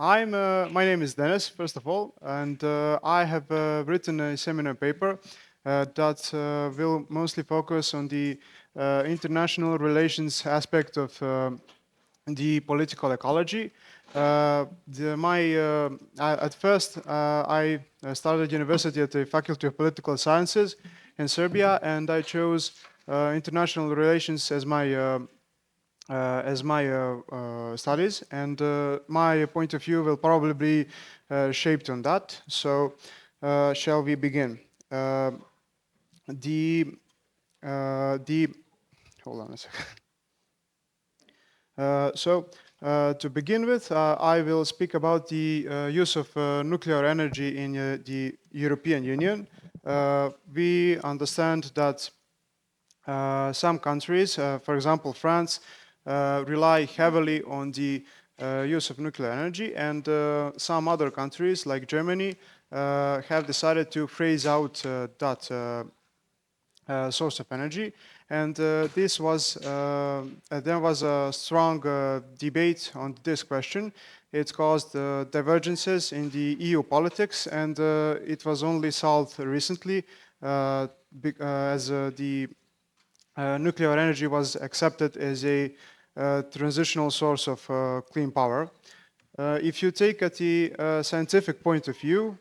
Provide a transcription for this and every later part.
My name is Dennis, first of all, and I have written a seminar paper that will mostly focus on the international relations aspect of the political ecology. At first, I started university at the Faculty of Political Sciences in Serbia, and I chose international relations as my studies, and my point of view will probably be shaped on that. So, shall we begin? The hold on a second. To begin with, I will speak about the use of nuclear energy in the European Union. We understand that some countries, for example France, rely heavily on the use of nuclear energy, and some other countries like Germany have decided to phase out that source of energy. And there was a strong debate on this question. It caused divergences in the EU politics, and it was only solved recently as the nuclear energy was accepted as a transitional source of clean power. If you take at the scientific point of view,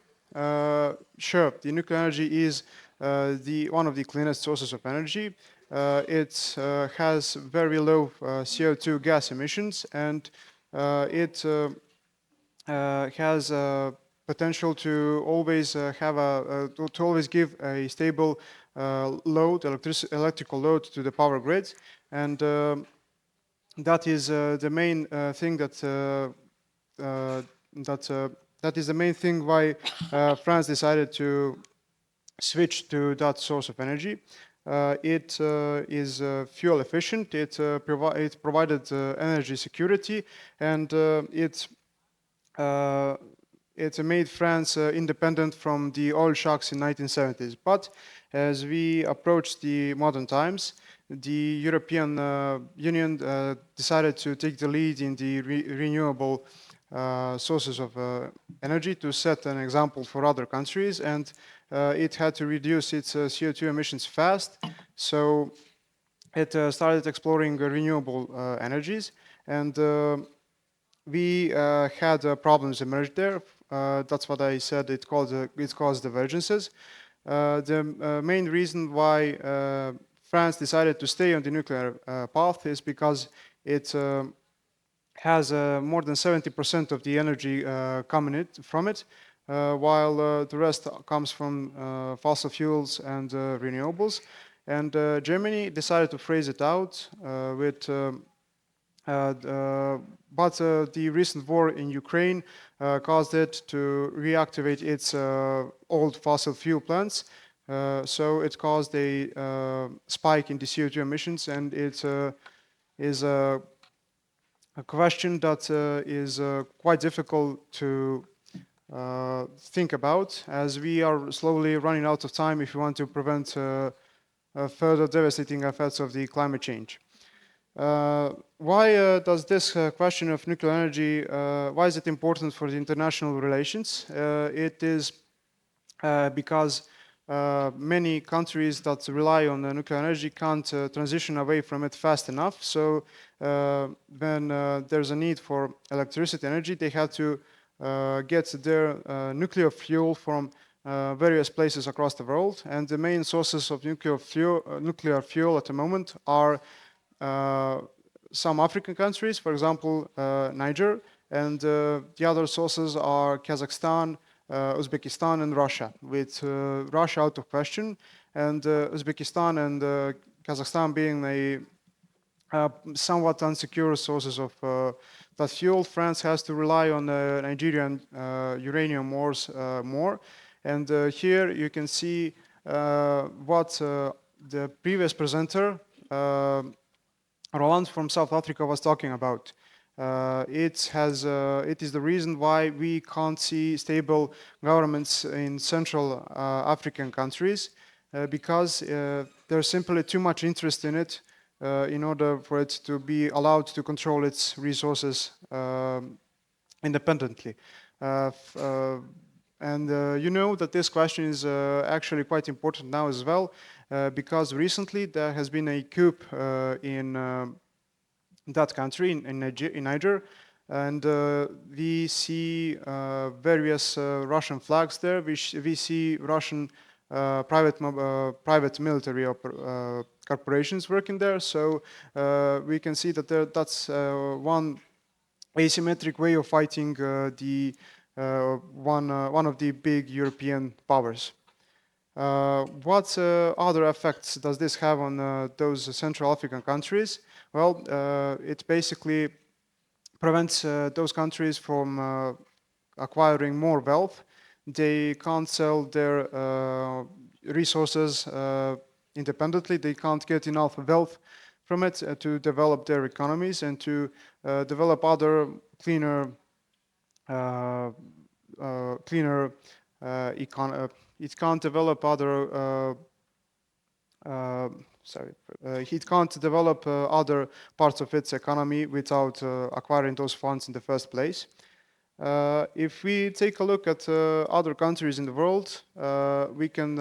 sure, the nuclear energy is one of the cleanest sources of energy. It has very low CO2 gas emissions, and it has potential to always to always give a stable electrical load to the power grid, and that is the main thing that is the main thing why France decided to switch to that source of energy. It is fuel efficient. It provided energy security, and it made France independent from the oil shocks in 1970s. But as we approach the modern times, the European Union decided to take the lead in the renewable sources of energy to set an example for other countries, and it had to reduce its CO2 emissions fast. So it started exploring renewable energies, and we had problems emerge there. That's what I said. It caused divergences. The main reason why France decided to stay on the nuclear path is because it has more than 70% of the energy coming from it, while the rest comes from fossil fuels and renewables. And Germany decided to phase it out but the recent war in Ukraine caused it to reactivate its old fossil fuel plants. So it caused a spike in the CO2 emissions, and it is a question that is quite difficult to think about, as we are slowly running out of time if we want to prevent further devastating effects of the climate change. Why does this question of nuclear energy, why is it important for the international relations? It is because many countries that rely on nuclear energy can't transition away from it fast enough. So when there's a need for electricity energy, they have to get their nuclear fuel from various places across the world. And the main sources of nuclear fuel at the moment are some African countries, for example, Niger, and the other sources are Kazakhstan, Uzbekistan, and Russia, with Russia out of question, and Uzbekistan and Kazakhstan being a somewhat unsecure sources of that fuel. France has to rely on Nigerian uranium ores more. And here you can see what the previous presenter, Roland from South Africa, was talking about. It is the reason why we can't see stable governments in Central African countries, because there's simply too much interest in it in order for it to be allowed to control its resources independently. And you know that this question is actually quite important now as well, because recently there has been a coup in that country, in Niger, and we see various Russian flags there. We see Russian private military corporations working there. So we can see that that's one asymmetric way of fighting one of the big European powers. What other effects does this have on those Central African countries? Well, it basically prevents those countries from acquiring more wealth. They can't sell their resources independently. They can't get enough wealth from it to develop their economies and to develop other cleaner it can't develop other it can't develop other parts of its economy without acquiring those funds in the first place. If we take a look at other countries in the world, we can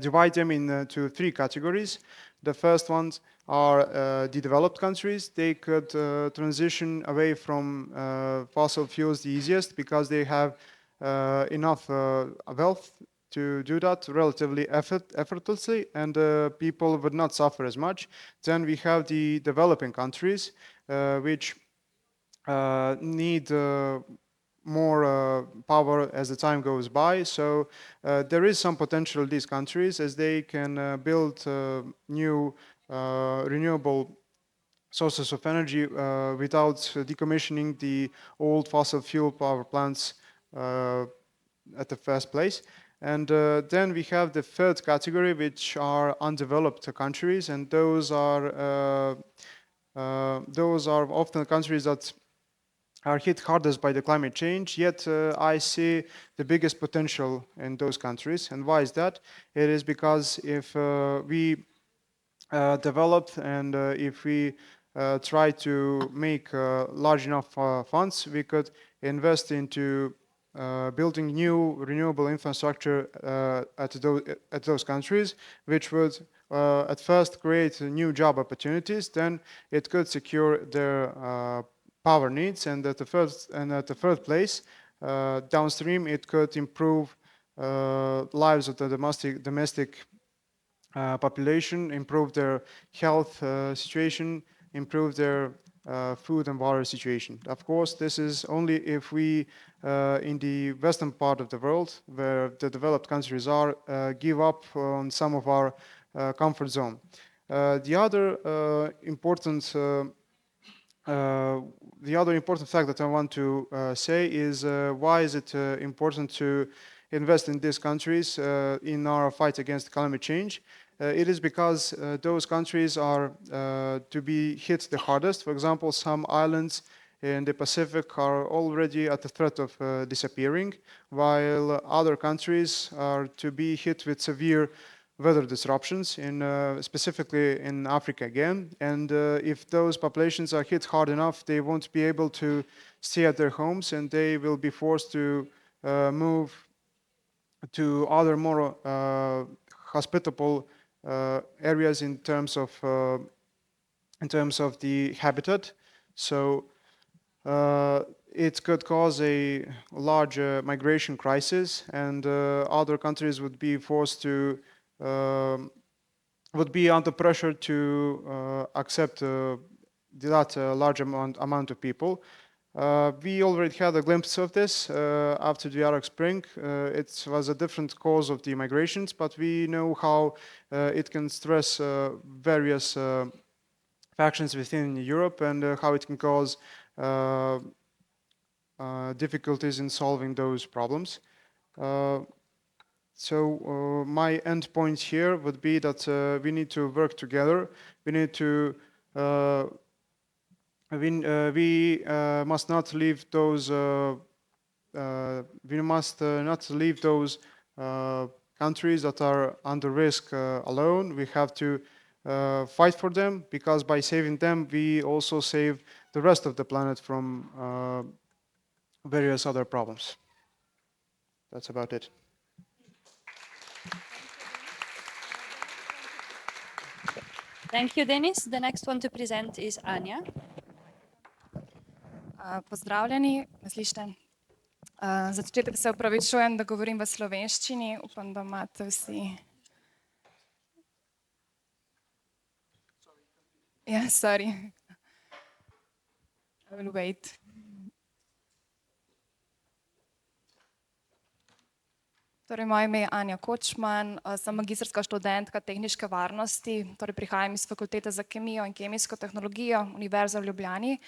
divide them into three categories. The first ones are the developed countries. They could transition away from fossil fuels the easiest because they have enough wealth to do that relatively effortlessly, and people would not suffer as much. Then we have the developing countries, which need more power as the time goes by. So there is some potential in these countries as they can build new renewable sources of energy without decommissioning the old fossil fuel power plants at the first place. And then we have the third category, which are undeveloped countries, and those are often countries that are hit hardest by the climate change, yet I see the biggest potential in those countries. And why is that? It is because if we develop and if we try to make large enough funds, we could invest into building new renewable infrastructure at those countries, which would at first create new job opportunities. Then it could secure their power needs, and at the third place, downstream, it could improve lives of the domestic population, improve their health situation, improve their food and water situation. Of course, this is only if we, in the western part of the world, where the developed countries are, give up on some of our comfort zone. The other important fact that I want to say is why is it important to invest in these countries in our fight against climate change? It is because those countries are to be hit the hardest. For example, some islands in the Pacific are already at the threat of disappearing, while other countries are to be hit with severe weather disruptions, specifically in Africa again. And if those populations are hit hard enough, they won't be able to stay at their homes, and they will be forced to move to other more hospitable areas in terms of the habitat. So it could cause a large migration crisis, and other countries would be forced to would be under pressure to accept that large amount of people. We already had a glimpse of this after the Arab Spring. It was a different cause of the migrations, but we know how it can stress various factions within Europe, and how it can cause difficulties in solving those problems. So my end point here would be that we need to work together. We need to we must not leave those countries that are under risk alone. We have to fight for them, because by saving them, we also save the rest of the planet from various other problems. That's about it. Thank you, Denis. The next one to present is Anja. Pozdravljeni, me slišite? Za začetek se opravičujem, da govorim v slovenščini, upam, da imate vsi. Ja, sorry. I will wait. Torej, moje ime je Anja Kočman, sem magistrska študentka tehniške varnosti, torej prihajam iz Fakultete za kemijo in kemijsko tehnologijo Univerze v Ljubljani.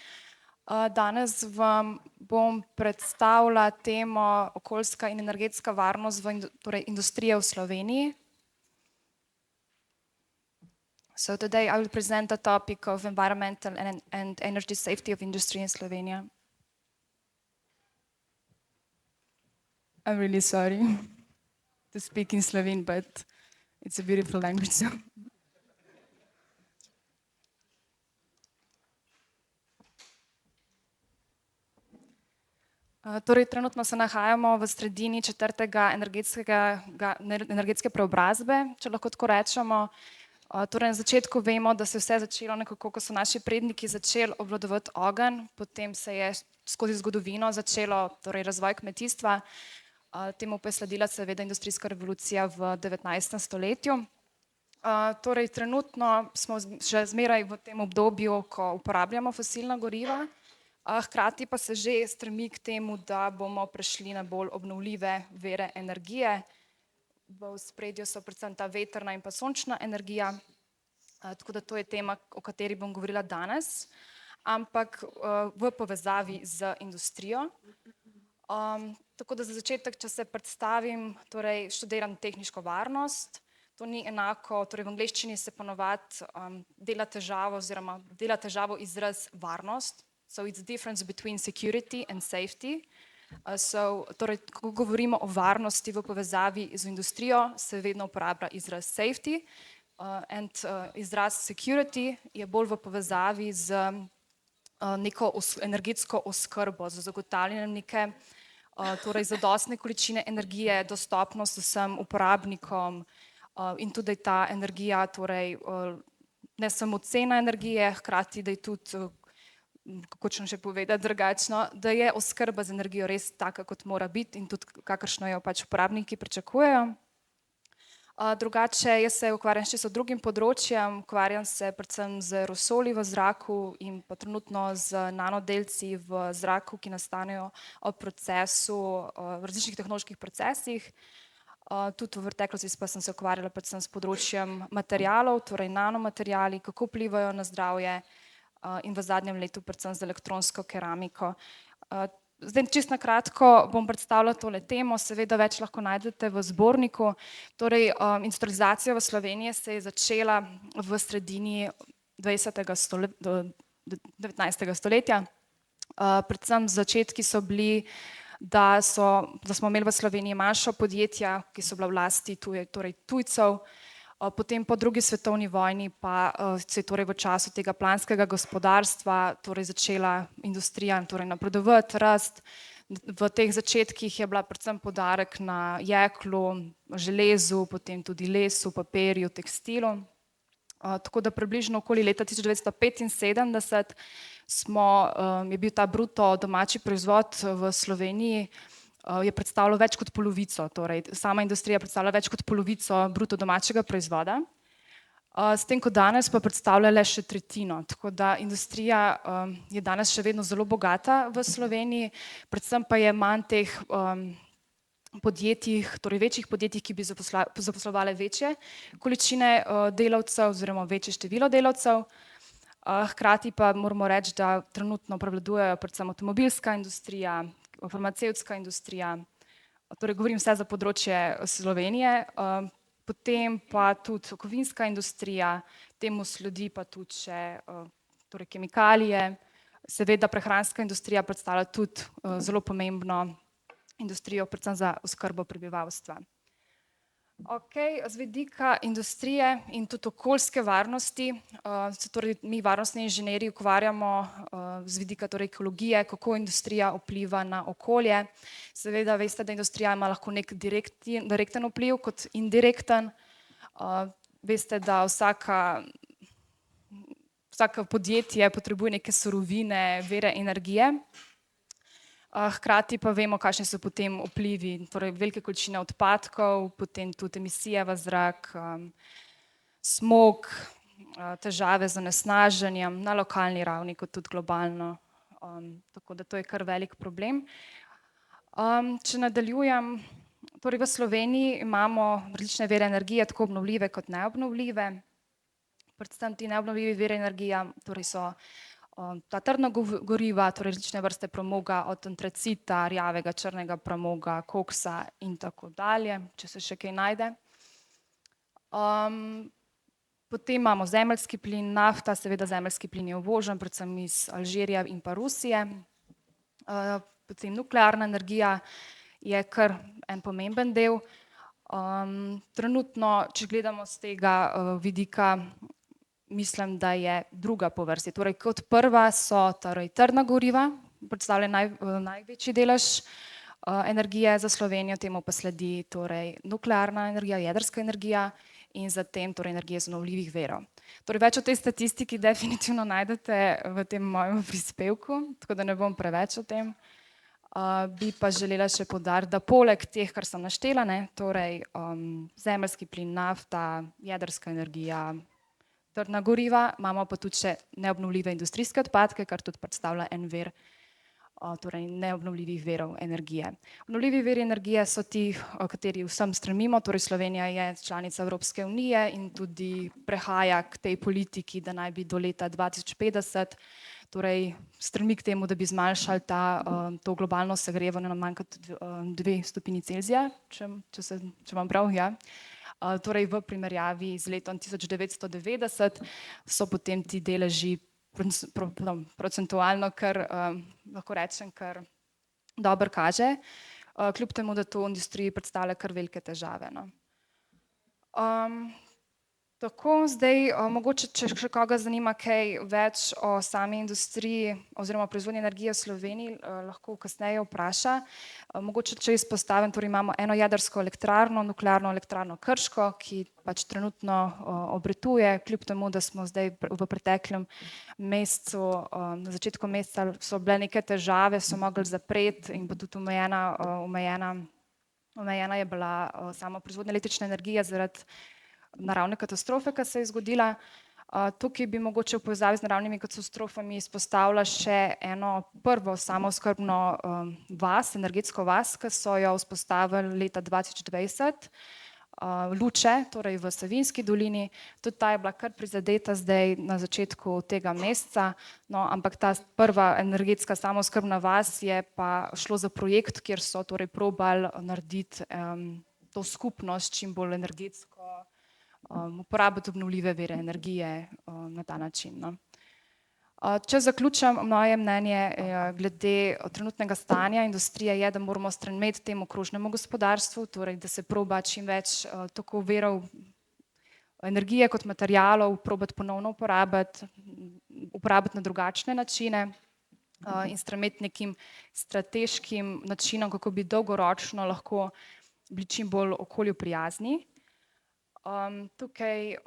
Danes vam bom predstavila temo okoljska in energetska varnost torej industrije v Sloveniji. So today I will present the topic of environmental and energy safety of industry in Slovenia. I'm really sorry to speak in Slovene, but it's a beautiful language. So. Torej, trenutno se nahajamo v sredini četrtega energetske preobrazbe, če lahko tako rečemo. Torej, na začetku vemo, da se je vse začelo nekako, ko so naši predniki začeli obvladovati ogenj, potem se je skozi zgodovino začelo torej, razvoj kmetijstva, temu pa je sledila seveda industrijska revolucija v 19. stoletju. Torej, trenutno smo še zmeraj v tem obdobju, ko uporabljamo fosilna goriva, hkrati pa se že stremi k temu, da bomo prešli na bolj obnovljive vire energije. V ospredju so predvsem ta vetrna in pa sončna energija, tako da to je tema, o kateri bom govorila danes, ampak v povezavi z industrijo. Tako da za začetek, če se predstavim, torej študiram tehniško varnost, to ni enako, torej v angleščini se ponovadi dela težavo izraz varnost, so it's the difference between security and safety. Torej, ko govorimo o varnosti v povezavi z industrijo, se vedno uporablja izraz safety and izraz security je bolj v povezavi z neko energetsko oskrbo, z zagotavljanjem neke torej zadostne količine energije, dostopnost vsem uporabnikom in tudi ta energija, torej ne samo cena energije, hkrati da je tudi kako ćem še povedati drugačno, da je oskrba z energijo res taka, kot mora biti in tudi kakršno jo pač uporabniki pričakujejo. Drugače, jaz se ukvarjam še s drugim področjem, ukvarjam se predvsem z aerosoli v zraku in pa trenutno z nanodelci v zraku, ki nastanejo ob procesu, v različnih tehnoloških procesih. Tudi v preteklosti pa sem se ukvarjala predvsem s področjem materialov, torej nanomateriali, kako vplivajo na zdravje, in v zadnjem letu predvsem z elektronsko keramiko. Zdaj čisto na kratko bom predstavila tole temo, seveda več lahko najdete v zborniku. Torej, industrializacija v Sloveniji se je začela v sredini 19. stoletja. Predvsem začetki so bili, da smo imeli v Sloveniji manjša podjetja, ki so bila v lasti torej tujcev. Potem po drugi svetovni vojni pa se je torej v času tega planskega gospodarstva torej začela industrija torej napredovati, rast. V teh začetkih je bila predvsem poudarek na jeklu, železu, potem tudi lesu, papirju, tekstilu. Tako da približno okoli leta 1975 je bil ta bruto domači proizvod v Sloveniji je predstavljal več kot polovico, torej sama industrija predstavlja več kot polovico bruto domačega proizvoda, s tem, ko danes pa predstavlja le še tretjino, tako da industrija je danes še vedno zelo bogata v Sloveniji, predvsem pa je manj teh podjetjih, torej večjih podjetij, ki bi zaposlovale večje količine delavcev oziroma večje število delavcev. Hkrati pa moramo reči, da trenutno prevladujejo predvsem avtomobilska industrija, farmacevtska industrija, torej govorim vse za področje Slovenije, potem pa tudi kovinska industrija, temu sledi pa tudi še torej kemikalije, seveda prehranska industrija predstavlja tudi zelo pomembno industrijo, predvsem za oskrbo prebivalstva. Z vidika industrije in tudi okoljske varnosti, se torej mi varnostni inženirji ukvarjamo z vidika torej ekologije, kako industrija vpliva na okolje. Seveda veste, da industrija ima lahko nek direkten vpliv kot indirekten. Veste, da vsako podjetje potrebuje neke surovine, vire energije. Hkrati pa vemo, kakšni so potem vplivi, torej velike količine odpadkov, potem tudi emisije v zrak, smog, težave z onesnaženjem na lokalni ravni, kot tudi globalno. Tako da to je kar velik problem. Če nadaljujem, torej v Sloveniji imamo različne vire energije, tako obnovljive kot neobnovljive. Predvsem ti neobnovljivi viri energije, torej so ta trdna goriva, torej različne vrste premoga, od antracita, rjavega, črnega premoga, koksa in tako dalje, če se še kaj najde. Potem imamo zemeljski plin, nafta, seveda zemeljski plin je uvožen, predvsem iz Alžirije in pa Rusije. Potem nuklearna energija je kar en pomemben del. Trenutno, če gledamo z tega vidika, mislim, da je druga po vrsti. Torej kot prva so torej trdna goriva, predstavlja največji delež energije za Slovenijo, temu pa sledi torej nuklearna energija, jedrska energija in zatem torej energija iz obnovljivih virov. Torej več o tej statistiki definitivno najdete v tem mojem prispevku, tako da ne bom preveč o tem. Bi pa želela še poudariti, da poleg teh, kar sem naštela, torej zemeljski plin, nafta, jedrska energija, trdna goriva, imamo pa tudi še neobnovljive industrijske odpadke, kar tudi predstavlja en vir torej neobnovljivih virov energije. Obnovljivi viri energije so ti, kateri vsem stremimo, torej Slovenija je članica Evropske unije in tudi prehaja k tej politiki, da naj bi do leta 2050 torej stremi k temu, da bi zmanjšali to globalno segrevanje na manj kot 2 stopinji Celzija, če imam prav, ja. Torej v primerjavi z letom 1990 so potem ti deleži procentualno kar, lahko rečem, kar dobro kaže, kljub temu, da to v industriji predstavlja kar velike težave. Tako, zdaj mogoče, če še koga zanima kaj več o sami industriji oziroma proizvodnji energije v Sloveniji, lahko kasneje vpraša. Mogoče, če izpostavim, torej imamo eno jedrsko elektrarno, nuklearno elektrarno Krško, ki pač trenutno obratuje, kljub temu, da smo zdaj v preteklem mesecu, na začetku meseca so bile neke težave, so mogli zapreti in pa tudi omejena je bila sama proizvodnja električne energije zaradi naravne katastrofe, ki se je zgodila. Tukaj bi mogoče v povezavi z naravnimi katastrofami izpostavila še eno prvo samooskrbno vas, energetsko vas, ki so jo vzpostavili leta 2020, Luče, torej v Savinjski dolini. Tudi ta je bila kar prizadeta zdaj na začetku tega meseca, no, ampak ta prva energetska samooskrbna vas je pa šlo za projekt, kjer so torej probali narediti to skupnost čim bolj energetsko, uporabiti obnovljive vire energije na ta način. Če zaključim, moje mnenje glede trenutnega stanja industrije je, da moramo stremeti temu krožnemu gospodarstvu, torej da se proba čim več tako virov energije kot materialov probati ponovno uporabiti na drugačne načine in stremeti nekim strateškim načinom, kako bi dolgoročno lahko bili čim bolj okolju prijazni. Tukaj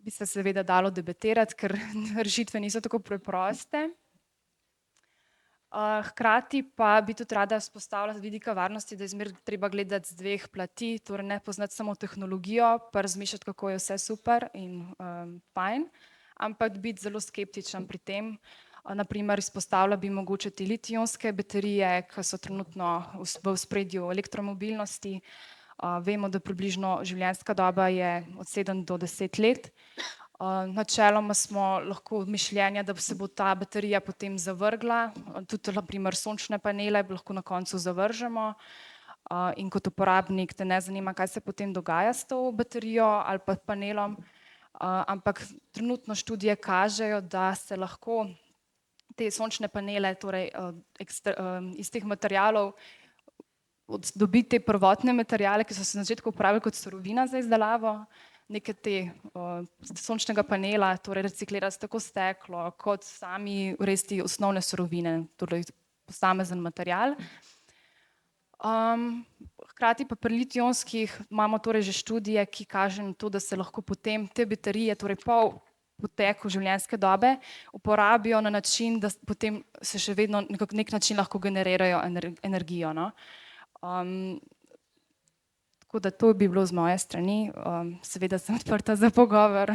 bi se seveda dalo debatirati, ker rešitve niso tako preproste. Hkrati pa bi tudi rada izpostavila z vidika varnosti, da je zmeraj treba gledati z 2 plati, torej ne poznati samo tehnologijo pa razmišljati, kako je vse super in fajn, ampak biti zelo skeptičen pri tem. Na primer, izpostavila bi mogoče te litij-ionske baterije, ki so trenutno v ospredju elektromobilnosti. Vemo, da približno življenjska doba je od 7 do 10 let. Načeloma smo lahko mišljenja, da se bo ta baterija potem zavrgla, tudi na primer sončne panele lahko na koncu zavržemo in kot uporabnik te ne zanima, kaj se potem dogaja s to baterijo ali pa panelom, ampak trenutno študije kažejo, da se lahko te sončne panele torej iz teh materialov dobiti te prvotne materiale, ki so se na začetku uporabljali kot surovina za izdelavo, neke te sončnega panela, torej reciklirati tako steklo, kot sami res ti osnovne surovine, torej posamezen material. Hkrati pa pri litij-ionskih imamo torej že študije, ki kažejo na to, da se lahko potem te baterije, torej po poteku življenjske dobe, uporabijo na način, da potem se še vedno nek način lahko generirajo energijo, no. Tako da to bi bilo z moje strani, seveda sem odprta za pogovor,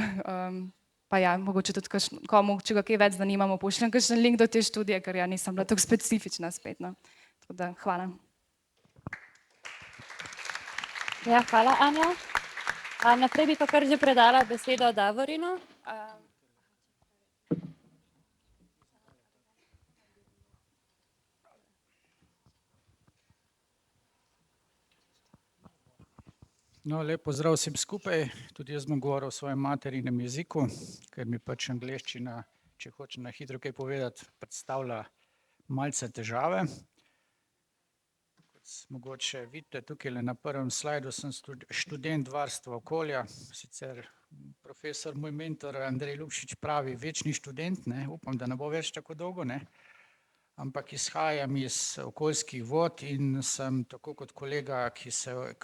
pa ja, mogoče tudi komu, če ga kaj več zanimamo, pošljem kakšen link do te študije, ker ja nisem bila tako specifična spet, no. Tako da, hvala. Ja, hvala, Anja. Naprej bi pa kar že predala besedo Davorinu. No, lep pozdrav vsem skupaj, tudi jaz bom govoril v svojem materinem jeziku, ker mi pač angleščina, če hočem na hitro kaj povedati, predstavlja malce težave. Kot mogoče vidite tukaj na prvem slajdu, sem študent varstva okolja, sicer profesor, moj mentor Andrej Ljubšič pravi večni študent, ne, upam, da ne bo več tako dolgo, ne. Ampak izhajam iz okoljskih vod in sem tako kot kolega, ki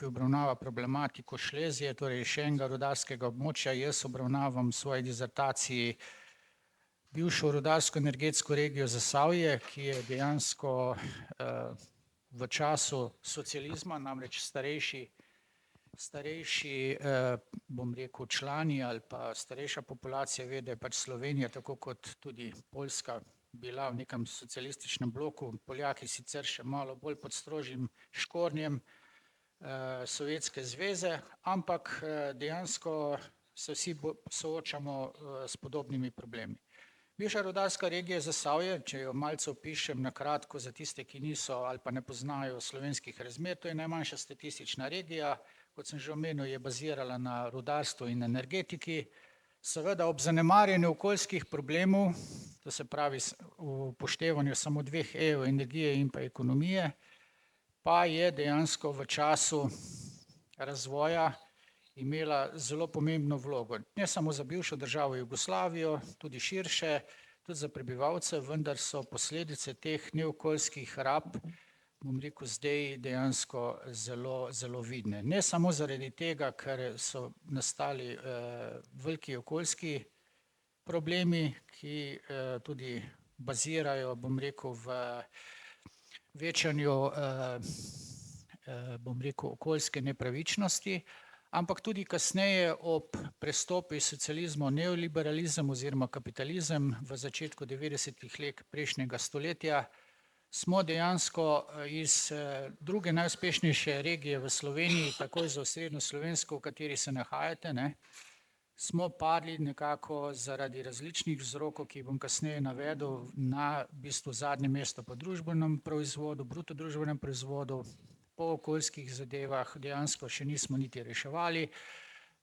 obravnava problematiko Šlezije, torej še enega rudarskega območja, jaz obravnavam v svoji dizertaciji bivšo rudarsko-energetsko regijo Zasavje, ki je dejansko v času socializma, namreč starejši, bom rekel, člani ali pa starejša populacija ve, da je pač Slovenija, tako kot tudi Poljska, bila v nekem socialističnem bloku, Poljaki sicer še malo bolj pod strožjim škornjem Sovjetske zveze, ampak dejansko se vsi soočamo s podobnimi problemi. Bivša rudarska regija Zasavje, če jo malce opišem na kratko za tiste, ki niso ali pa ne poznajo slovenskih razmer, to je najmanjša statistična regija, kot sem že omenil, je bazirala na rudarstvu in energetiki. Seveda ob zanemarjanju okoljskih problemov, to se pravi v upoštevanju samo dveh E-jev, energije in pa ekonomije, pa je dejansko v času razvoja imela zelo pomembno vlogo. Ne samo za bivšo državo Jugoslavijo, tudi širše, tudi za prebivalce, vendar so posledice teh neokoljskih rab, bom rekel, zdaj dejansko zelo vidne. Ne samo zaradi tega, ker so nastali veliki okoljski problemi, ki tudi bazirajo, bom rekel, v večanju, bom rekel, okoljske nepravičnosti, ampak tudi kasneje ob prestopu iz socializma v neoliberalizem oziroma kapitalizem v začetku 90-ih let prejšnjega stoletja smo dejansko iz druge najuspešnejše regije v Sloveniji, takoj za osrednjo Slovensko, v kateri se nahajate, ne, smo padli nekako zaradi različnih vzrokov, ki bom kasneje navedel, na v bistvu zadnje mesto po družbenem proizvodu, bruto družbenem proizvodu, po okoljskih zadevah dejansko še nismo niti reševali,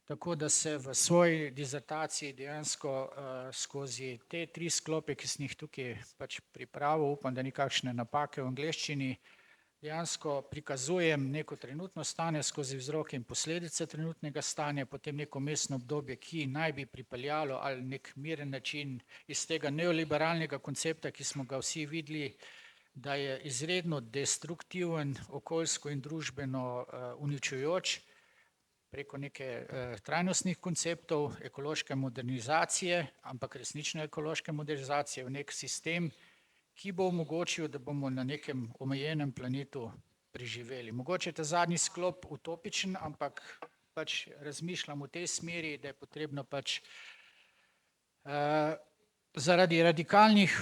tako da se v svoji dizertaciji dejansko skozi te tri sklope, ki sem jih tukaj pač pripravil, upam, da ni kakšne napake v angleščini, dejansko prikazujem neko trenutno stanje skozi vzroke in posledice trenutnega stanja, potem neko vmesno obdobje, ki naj bi pripeljalo ali nek miren način iz tega neoliberalnega koncepta, ki smo ga vsi videli, da je izredno destruktiven, okoljsko in družbeno uničujoč, preko neke trajnostnih konceptov, ekološke modernizacije, ampak resnične ekološke modernizacije v nek sistem, ki bo omogočil, da bomo na nekem omejenem planetu preživeli. Mogoče je ta zadnji sklop utopičen, ampak pač razmišljam v tej smeri, da je potrebno pač zaradi radikalnih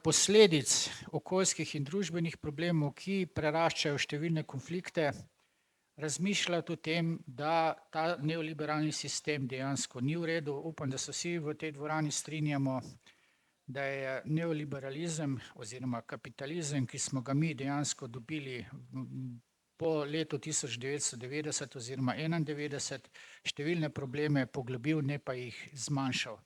posledic okoljskih in družbenih problemov, ki preraščajo številne konflikte, razmišljati o tem, da ta neoliberalni sistem dejansko ni v redu. Upam, da se vsi v tej dvorani strinjamo, da je neoliberalizem oziroma kapitalizem, ki smo ga mi dejansko dobili po letu 1990 oziroma 1991, številne probleme poglobil, ne pa jih zmanjšal.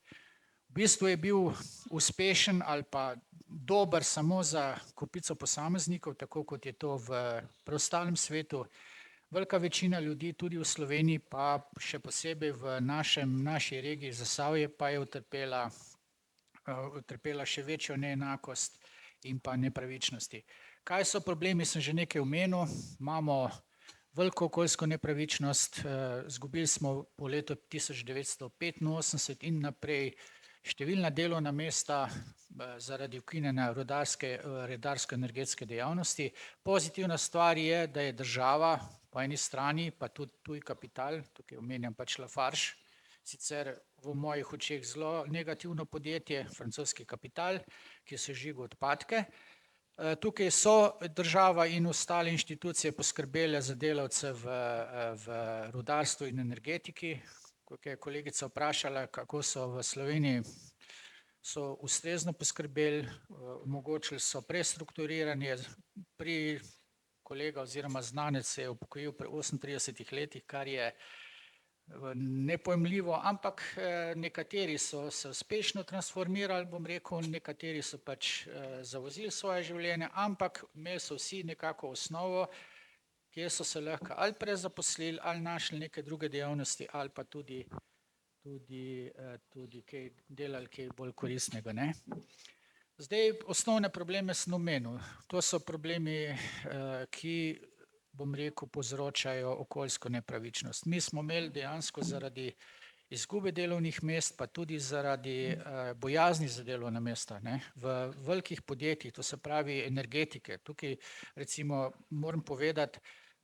V bistvu je bil uspešen ali pa dober samo za kopico posameznikov, tako kot je to v preostalem svetu. Velika večina ljudi, tudi v Sloveniji, pa še posebej v naši regiji Zasavje, pa je utrpela še večjo neenakost in pa nepravičnosti. Kaj so problemi, sem že nekaj omenil. Imamo veliko okoljsko nepravičnost, izgubili smo po letu 1985 in naprej številna delovna mesta zaradi ukinjanja rudarsko-energetske dejavnosti. Pozitivna stvar je, da je država po eni strani, pa tudi tuj kapital, tukaj omenjam pač Lafarge, sicer v mojih očeh zelo negativno podjetje, francoski kapital, ki je sežigal odpadke. Tukaj so država in ostale inštitucije poskrbele za delavce v rudarstvu in energetiki. Kot je kolegica vprašala, kako so v Sloveniji, so ustrezno poskrbeli, omogočili so prestrukturiranje. Pri kolega oziroma znanec se je upokojil pri 38 letih, kar je nepojmljivo, ampak nekateri so se uspešno transformirali, bom rekel, nekateri so pač zavozili svoje življenje, ampak imeli so vsi nekako osnovo, kjer so se lahko ali prezaposlili, ali našli neke druge dejavnosti, ali pa tudi kaj delali kaj bolj koristnega, ne. Zdaj, osnovne probleme sem omenil. To so problemi, ki, bom rekel, povzročajo okoljsko nepravičnost. Mi smo imeli dejansko zaradi izgube delovnih mest, pa tudi zaradi bojazni za delovna mesta, ne, v velikih podjetjih, to se pravi energetike. Tukaj recimo moram povedati,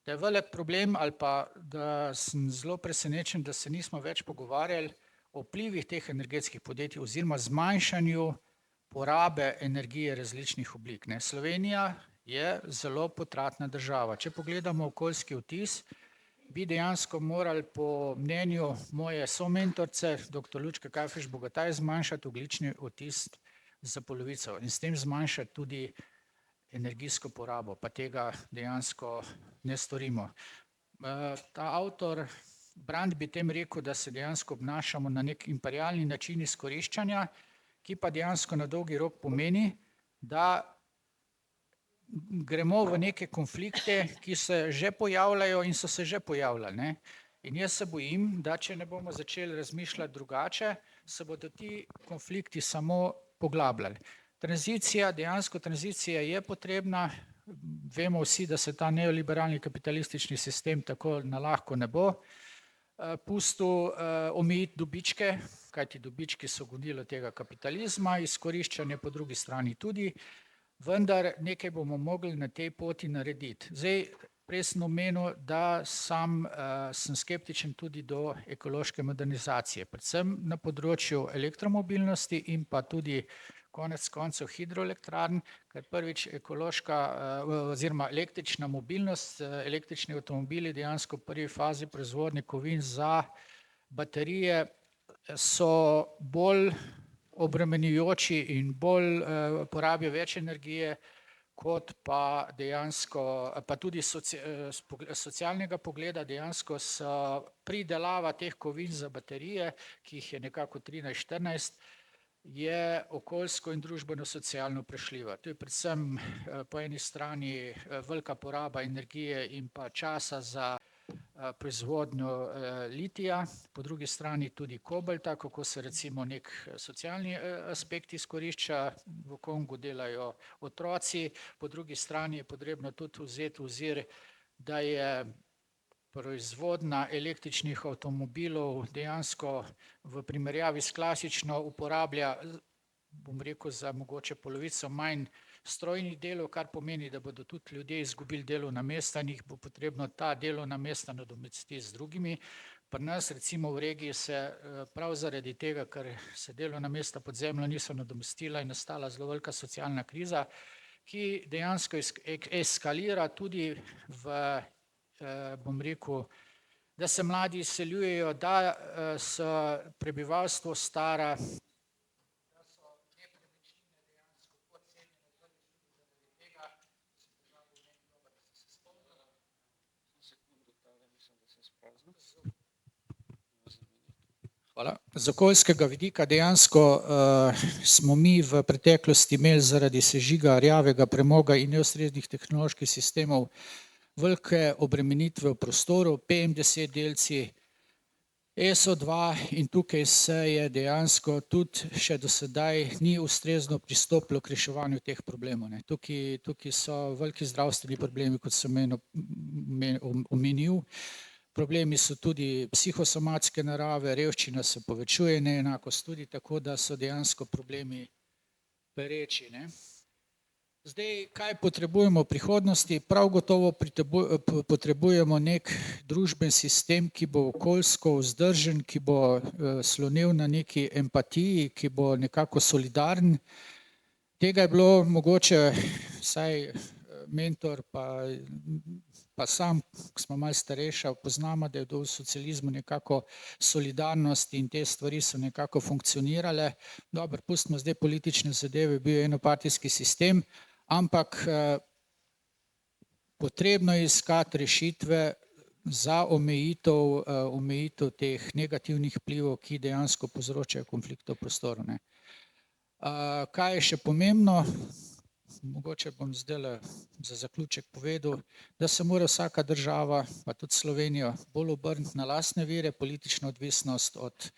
da je velik problem ali pa da sem zelo presenečen, da se nismo več pogovarjali o vplivih teh energetskih podjetij oziroma zmanjšanju porabe energije različnih oblik, ne. Slovenija je zelo potratna država. Če pogledamo okoljski vtis, bi dejansko morali po mnenju moje somentorice, dr. Lučke Kajfež-Bogataj, zmanjšati ogljični odtis za polovico in s tem zmanjšati tudi energijsko porabo, pa tega dejansko ne storimo. Ta avtor Brand bi tem rekel, da se dejansko obnašamo na nek imperialni način izkoriščanja, ki pa dejansko na dolgi rok pomeni, da gremo v neke konflikte, ki se že pojavljajo in so se že pojavljali, ne. In jaz se bojim, da če ne bomo začeli razmišljati drugače, se bodo ti konflikti samo poglabljali. Dejansko tranzicija je potrebna, vemo vsi, da se ta neoliberalni kapitalistični sistem tako na lahko ne bo pustil omejiti dobičke, kajti dobički so gonilo tega kapitalizma, izkoriščanje po drugi strani tudi, vendar nekaj bomo mogli na tej poti narediti. Zdaj, prej sem omenil, da sam sem skeptičen tudi do ekološke modernizacije, predvsem na področju elektromobilnosti in pa tudi konec koncev hidroelektrarn, ker prvič ekološka oziroma električna mobilnost, električni avtomobili dejansko v prvi fazi proizvodnje kovin za baterije so bolj obremenjujoči in bolj porabijo več energije, kot pa dejansko, pa tudi socialnega pogleda dejansko so pridelava teh kovin za baterije, ki jih je nekako 13-14, je okoljsko in družbeno socialno vprašljiva. To je predvsem po eni strani velika poraba energije in pa časa za proizvodnjo litija, po drugi strani tudi kobalta, kako se recimo nek socialni aspekt izkorišča, v Kongu delajo otroci, po drugi strani je potrebno tudi vzeti v ozir, da je proizvodnja električnih avtomobilov dejansko v primerjavi s klasično uporablja, bom rekel, za mogoče polovico manj strojnih delov, kar pomeni, da bodo tudi ljudje izgubili delovna mesta in jih bo potrebno ta delovna mesta nadomestiti z drugimi. Pri nas recimo v regiji se prav zaradi tega, ker se delovna mesta pod zemljo niso nadomestila in nastala zelo velika socialna kriza, ki dejansko eskalira tudi v, bom rekel, da se mladi izseljujejo, da so prebivalstvo stara, da so nepremičnine dejansko podcenjene, zaradi tega se država v meni dobro, da se spomnila. Sekundo, tale mislim, da se spraznil. Hvala. Z okoljskega vidika dejansko smo mi v preteklosti imeli zaradi sežiga rjavega premoga in neustreznih tehnoloških sistemov velike obremenitve v prostoru, PM10 delci, SO2 in tukaj se je dejansko tudi še do sedaj ni ustrezno pristopilo k reševanju teh problemov. Tukaj so veliki zdravstveni problemi, kot sem omenil. Problemi so tudi psihosomatske narave, revščina se povečuje, neenakost tudi, tako da so dejansko problemi pereči. Zdaj, kaj potrebujemo v prihodnosti? Prav gotovo potrebujemo nek družben sistem, ki bo okoljsko vzdržen, ki bo slonel na neki empatiji, ki bo nekako solidaren. Tega je bilo mogoče, vsaj mentor pa sam, ko smo malo starejša, poznamo, da je v socializmu nekako solidarnost in te stvari so nekako funkcionirale. Dobro, pustimo zdaj politične zadeve, bil je enopartijski sistem, ampak potrebno je iskati rešitve za omejitev teh negativnih vplivov, ki dejansko povzročajo konflikt v prostoru. Kaj je še pomembno? Mogoče bom zdaj za zaključek povedal, da se mora vsaka država, pa tudi Slovenija, bolj obrniti na lastne vire. Politična odvisnost od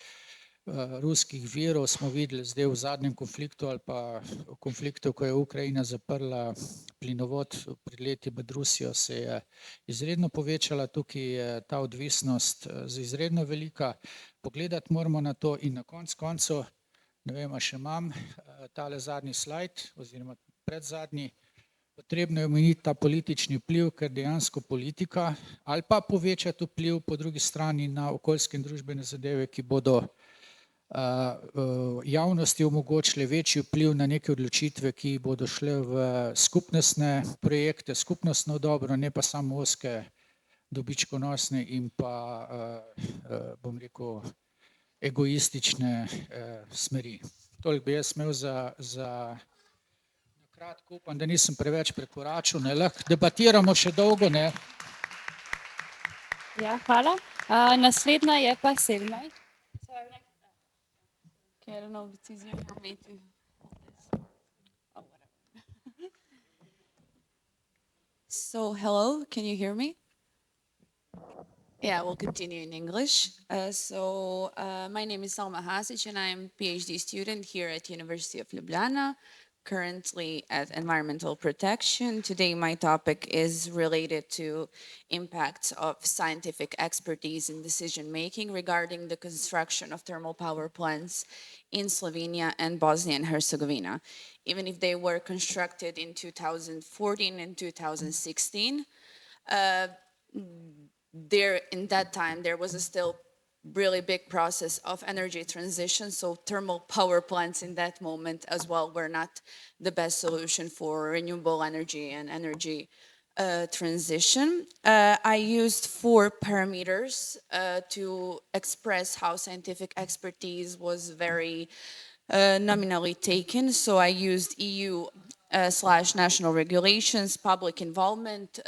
ruskih virov smo videli zdaj v zadnjem konfliktu ali pa konfliktu, ko je Ukrajina zaprla plinovod pred leti med Rusijo, se je izredno povečala. Tukaj je ta odvisnost izredno velika. Pogledati moramo na to in na koncu, ne vem, a še imam tale zadnji slajd oziroma predzadnji, potrebno je omeniti ta politični vpliv, ker dejansko politika ali pa povečati vpliv po drugi strani na okoljske in družbene zadeve, ki bodo javnosti omogočile večji vpliv na neke odločitve, ki bodo šle v skupnostne projekte, skupnostno dobro, ne pa samo ozke dobičkonosne in pa, bom rekel, egoistične smeri. Toliko bi jaz imel za kratko, upam, da nisem preveč prekoračil, lahko debatiramo še dolgo. Ja, hvala. Naslednja je pa Selma. I don't know if it's easier for me to hold this. Oh, whatever. So, hello, can you hear me? Yeah, we'll continue in English. My name is Salma Hasic, and I'm a PhD student here at University of Ljubljana, currently at environmental protection. Today, my topic is related to impacts of scientific expertise in decision-making regarding the construction of thermal power plants in Slovenia and Bosnia and Herzegovina. Even if they were constructed in 2014 and 2016, in that time, there was a still really big process of energy transition, so thermal power plants in that moment as well were not the best solution for renewable energy and energy transition. I used 4 parameters to express how scientific expertise was very nominally taken. So I used EU/national regulations, public involvement,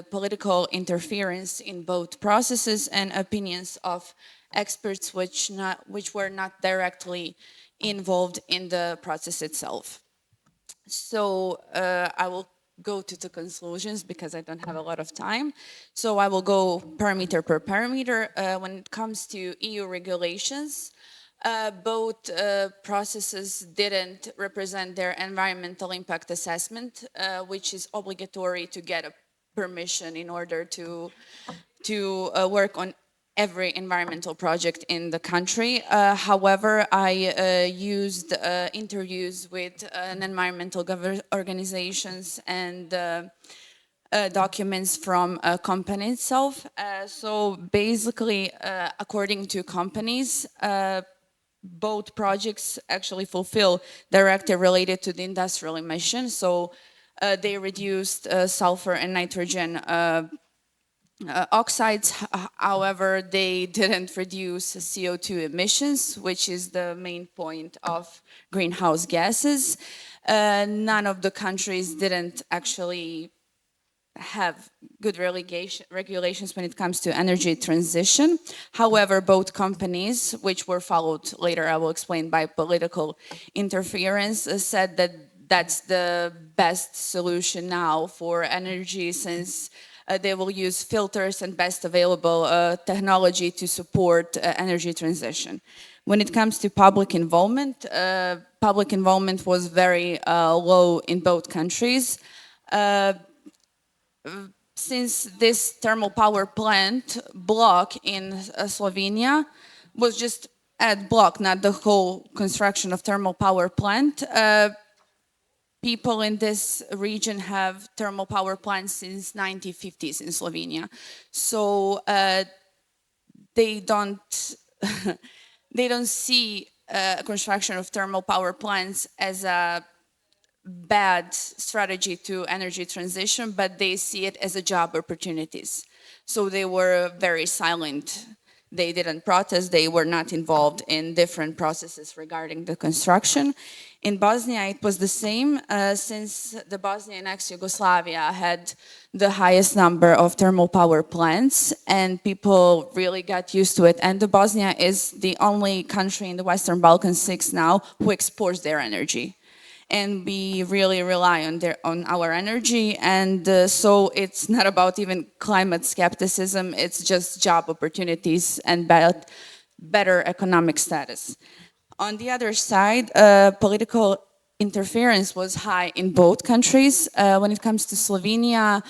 political interference in both processes, and opinions of experts which were not directly involved in the process itself. So I will go to the conclusions because I don't have a lot of time. So I will go parameter per parameter. When it comes to EU regulations, both processes didn't represent their environmental impact assessment, which is obligatory to get a permission in order to work on every environmental project in the country. However, I used interviews with environmental organizations and documents from a company itself. So basically, according to companies, both projects actually fulfill directive related to the industrial emissions. So they reduced sulfur and nitrogen oxides. However, they didn't reduce CO2 emissions, which is the main point of greenhouse gases. None of the countries didn't actually have good regulations when it comes to energy transition. However, both companies, which were followed later, I will explain, by political interference, said that that's the best solution now for energy, since they will use filters and best available technology to support energy transition. When it comes to public involvement was very low in both countries. Since this thermal power plant block in Slovenia was just at block, not the whole construction of thermal power plant, people in this region have thermal power plants since 1950s in Slovenia. So they don't they don't see construction of thermal power plants as a bad strategy to energy transition, but they see it as a job opportunities. So they were very silent. They didn't protest. They were not involved in different processes regarding the construction. In Bosnia, it was the same, since the Bosnia and ex-Yugoslavia had the highest number of thermal power plants, and people really got used to it. And the Bosnia is the only country in the Western Balkans 6 now who exports their energy. And we really rely on our energy, and so it's not about even climate skepticism, it's just job opportunities and better economic status. On the other side, political interference was high in both countries. When it comes to Slovenia,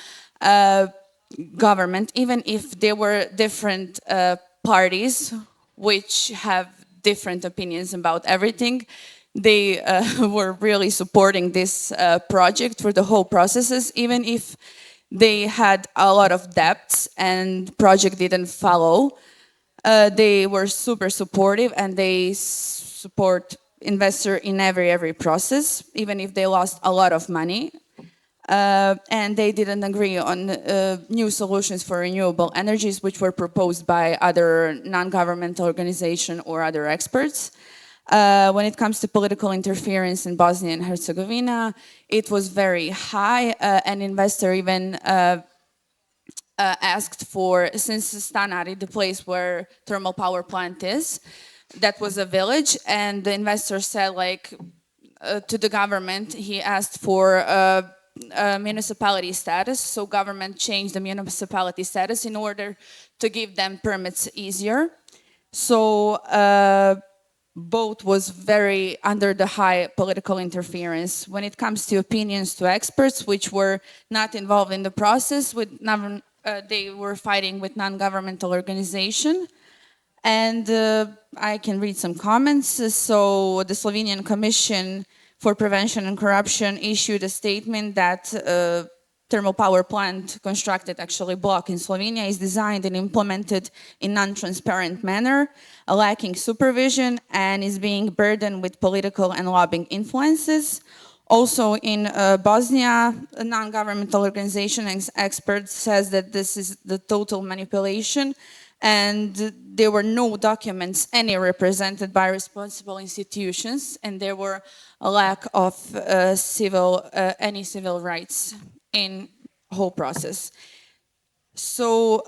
government, even if there were different parties which have different opinions about everything, they were really supporting this project for the whole processes, even if they had a lot of debts and project didn't follow. They were super supportive, and they support investor in every process, even if they lost a lot of money. And they didn't agree on new solutions for renewable energies, which were proposed by other non-governmental organizations or other experts. When it comes to political interference in Bosnia and Herzegovina, it was very high. An investor even asked for, since Stanari, the place where thermal power plant is, that was a village, and the investor said, like, to the government, he asked for municipality status, so government changed the municipality status in order to give them permits easier. So both was very under the high political interference. When it comes to opinions to experts, which were not involved in the process, they were fighting with non-governmental organization. And I can read some comments. So the Slovenian Commission for Prevention and Corruption issued a statement that thermal power plant constructed, actually block in Slovenia, is designed and implemented in non-transparent manner, lacking supervision, and is being burdened with political and lobbying influences. Also in Bosnia, a non-governmental organization expert says that this is the total manipulation, and there were no documents any represented by responsible institutions, and there were a lack of any civil rights in whole process. So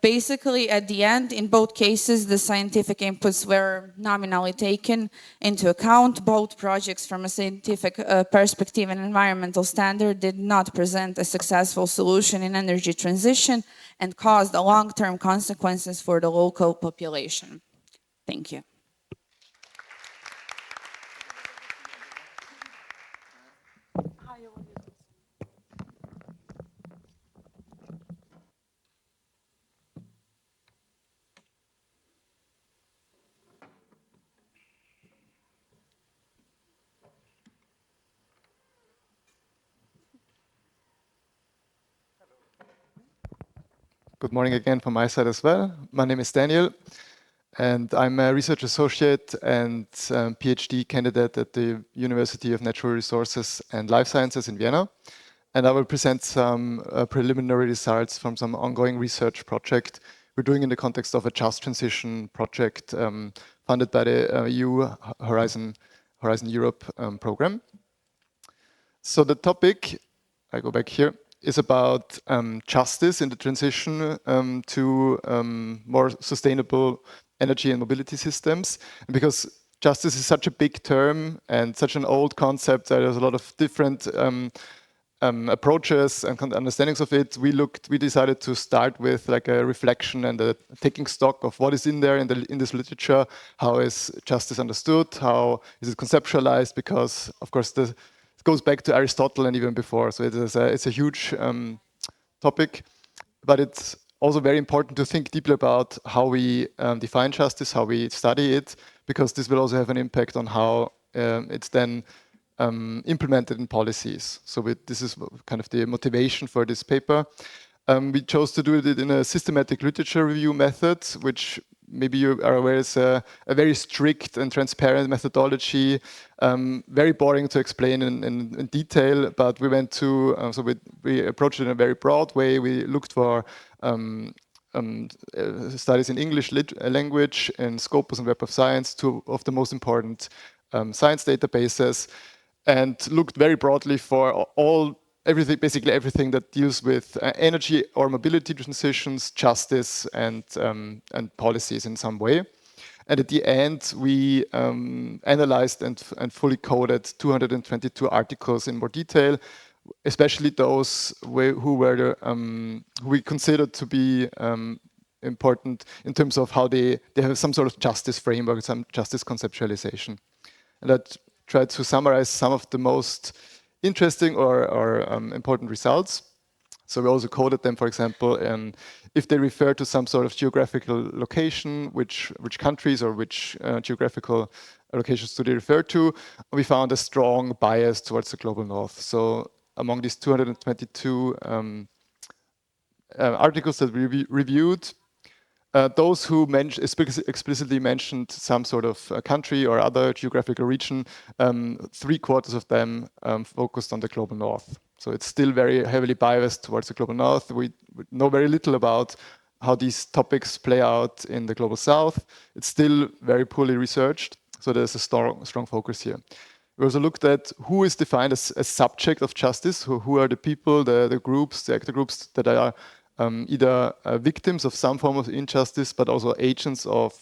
basically at the end, in both cases, the scientific inputs were nominally taken into account. Both projects from a scientific perspective and environmental standard did not present a successful solution in energy transition and caused long-term consequences for the local population. Thank you. Good morning again from my side as well. My name is Daniel, and I'm a research associate and PhD candidate at the University of Natural Resources and Life Sciences in Vienna. And I will present some preliminary results from some ongoing research project we're doing in the context of a just transition project funded by the EU Horizon Europe program. So the topic, I go back here, is about justice in the transition to more sustainable energy and mobility systems. And because justice is such a big term and such an old concept, there's a lot of different approaches and understandings of it. We decided to start with like a reflection and a taking stock of what is in there in this literature. How is justice understood? How is it conceptualized? Because of course it goes back to Aristotle and even before. So it's a huge topic, but it's also very important to think deeply about how we define justice, how we study it, because this will also have an impact on how it's then implemented in policies. So this is kind of the motivation for this paper. We chose to do it in a systematic literature review method, which maybe you are aware is a very strict and transparent methodology, very boring to explain in detail, but we went to, we approached it in a very broad way. We looked for studies in English language, in Scopus and Web of Science, two of the most important science databases, and looked very broadly for basically everything that deals with energy or mobility transitions, justice, and policies in some way. And at the end, we analyzed and fully coded 222 articles in more detail, especially those who we considered to be important in terms of how they have some sort of justice framework, some justice conceptualization. And that tried to summarize some of the most interesting or important results. So we also coded them, for example, if they refer to some sort of geographical location, which countries or which geographical locations do they refer to? We found a strong bias towards the global north. So among these 222 articles that we reviewed, those who explicitly mentioned some sort of country or other geographical region, 3/4 of them focused on the global north. So it's still very heavily biased towards the global north. We know very little about how these topics play out in the global south. It's still very poorly researched. So there's a strong focus here. We also looked at who is defined as a subject of justice, who are the people, the groups, the actor groups that are either victims of some form of injustice, but also agents of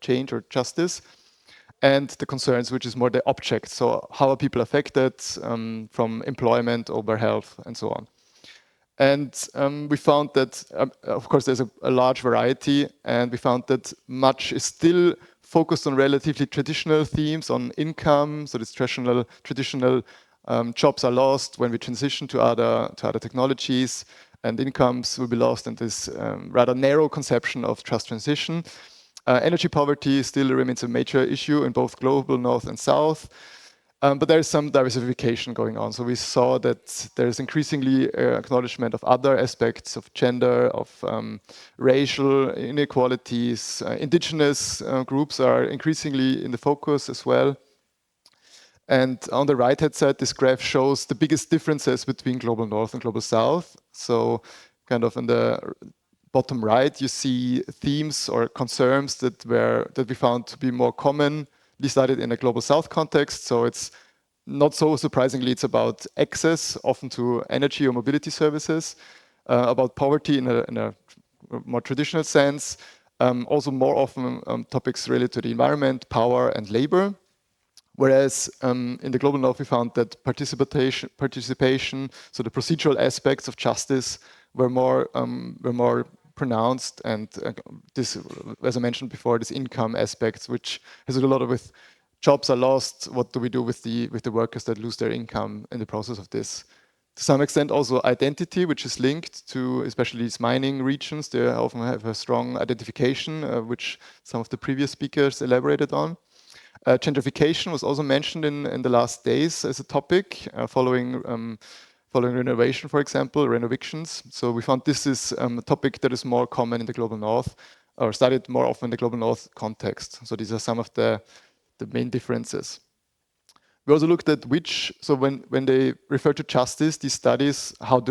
change or justice, and the concerns, which is more the object. So how are people affected from employment over health and so on. And we found that, of course, there's a large variety, and we found that much is still focused on relatively traditional themes, on income. So this traditional jobs are lost when we transition to other technologies, and incomes will be lost in this rather narrow conception of just transition. Energy poverty still remains a major issue in both global north and south, but there is some diversification going on. So we saw that there is increasingly acknowledgement of other aspects of gender, of racial inequalities. Indigenous groups are increasingly in the focus as well. And on the right-hand side, this graph shows the biggest differences between global north and global south. So kind of in the bottom right, you see themes or concerns that we found to be more commonly studied in a global south context. So it's not so surprisingly, it's about access, often to energy or mobility services, about poverty in a more traditional sense, also more often topics related to the environment, power, and labor. Whereas in the global north, we found that participation, so the procedural aspects of justice were more pronounced, and this, as I mentioned before, this income aspects, which has a lot with jobs are lost. What do we do with the workers that lose their income in the process of this? To some extent, also identity, which is linked to especially these mining regions. They often have a strong identification, which some of the previous speakers elaborated on. Gentrification was also mentioned in the last days as a topic, following renovation, for example, renovictions. So we found this is a topic that is more common in the global north, or studied more often in the global north context. So these are some of the main differences. We also looked at so when they refer to justice, these studies, who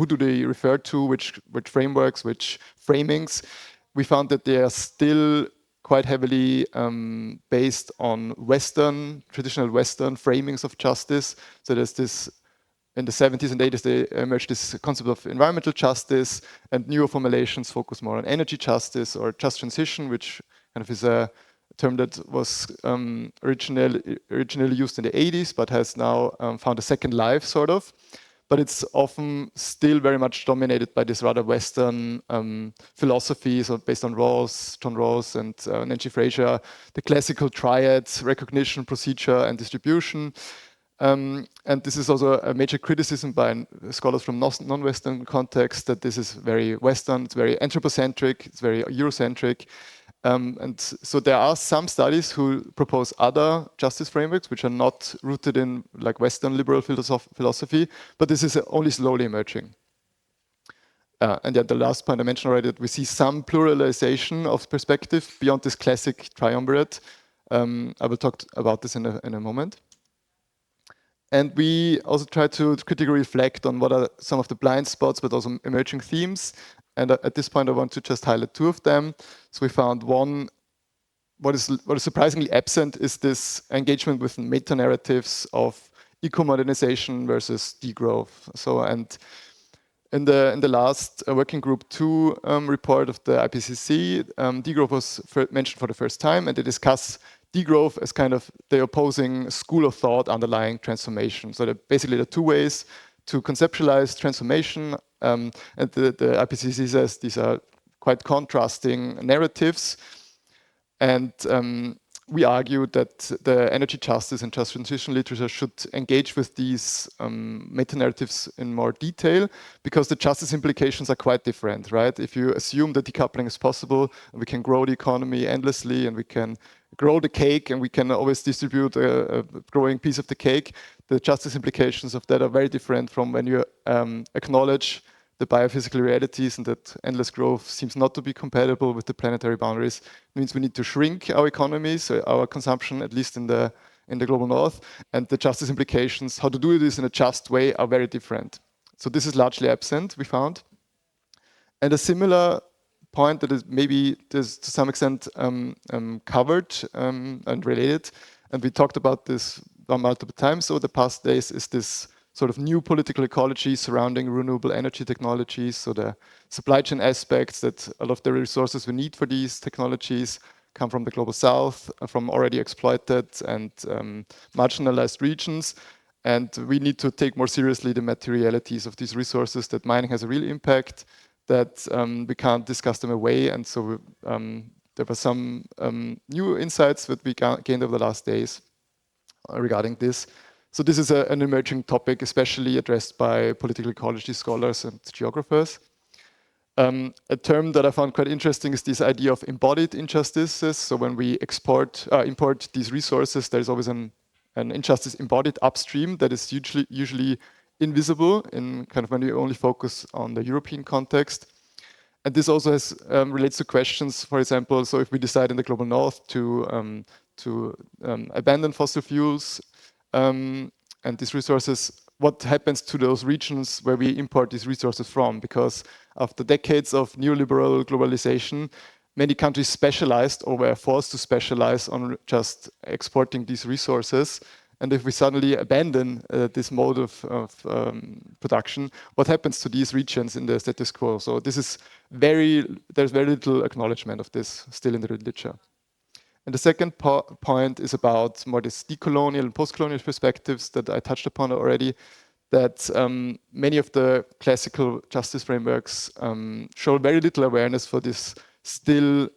do they refer to, which frameworks, which framings? We found that they are still quite heavily based on traditional Western framings of justice. So there's this in the 70s and 80s, they emerged this concept of environmental justice, and newer formulations focus more on energy justice or just transition, which kind of is a term that was originally used in the 80s, but has now found a second life, sort of. But it's often still very much dominated by this rather Western philosophy, so based on John Rawls and Nancy Fraser, the classical triads: recognition, procedure, and distribution. And this is also a major criticism by scholars from non-Western contexts, that this is very Western, it's very anthropocentric, it's very Eurocentric. And so there are some studies who propose other justice frameworks which are not rooted in like Western liberal philosophy, but this is only slowly emerging. And yet the last point I mentioned already, that we see some pluralization of perspective beyond this classic triumvirate. I will talk about this in a moment. And we also try to critically reflect on what are some of the blind spots, but also emerging themes. And at this point, I want to just highlight two of them. So we found one, what is surprisingly absent is this engagement with meta-narratives of eco-modernization versus degrowth. So, and in the last working group 2 report of the IPCC, degrowth was mentioned for the first time, and they discuss degrowth as kind of the opposing school of thought underlying transformation. So basically there are two ways to conceptualize transformation, and the IPCC says these are quite contrasting narratives. And we argue that the energy justice and just transition literature should engage with these meta-narratives in more detail, because the justice implications are quite different, right? If you assume that decoupling is possible, we can grow the economy endlessly, and we can grow the cake, and we can always distribute a growing piece of the cake, the justice implications of that are very different from when you acknowledge the biophysical realities, and that endless growth seems not to be compatible with the planetary boundaries. It means we need to shrink our economies, our consumption, at least in the global north, and the justice implications, how to do this in a just way, are very different. So this is largely absent, we found. And a similar point that is maybe to some extent covered and related, and we talked about this multiple times over the past days, is this sort of new political ecology surrounding renewable energy technologies. So the supply chain aspects, that a lot of the resources we need for these technologies come from the global south, from already exploited and marginalized regions. And we need to take more seriously the materialities of these resources, that mining has a real impact, that we can't discuss them away. And so there were some new insights that we gained over the last days regarding this. So this is an emerging topic, especially addressed by political ecology scholars and geographers. A term that I found quite interesting is this idea of embodied injustices. So when we import these resources, there's always an injustice embodied upstream that is usually invisible in kind of when you only focus on the European context. And this also relates to questions, for example, so if we decide in the global north to abandon fossil fuels, and these resources, what happens to those regions where we import these resources from? Because after decades of neoliberal globalization, many countries specialized or were forced to specialize on just exporting these resources. And if we suddenly abandon this mode of production, what happens to these regions in the status quo? So this is there's very little acknowledgement of this still in the literature. And the second point is about more this decolonial and post-colonial perspectives that I touched upon already, that many of the classical justice frameworks show very little awareness for this still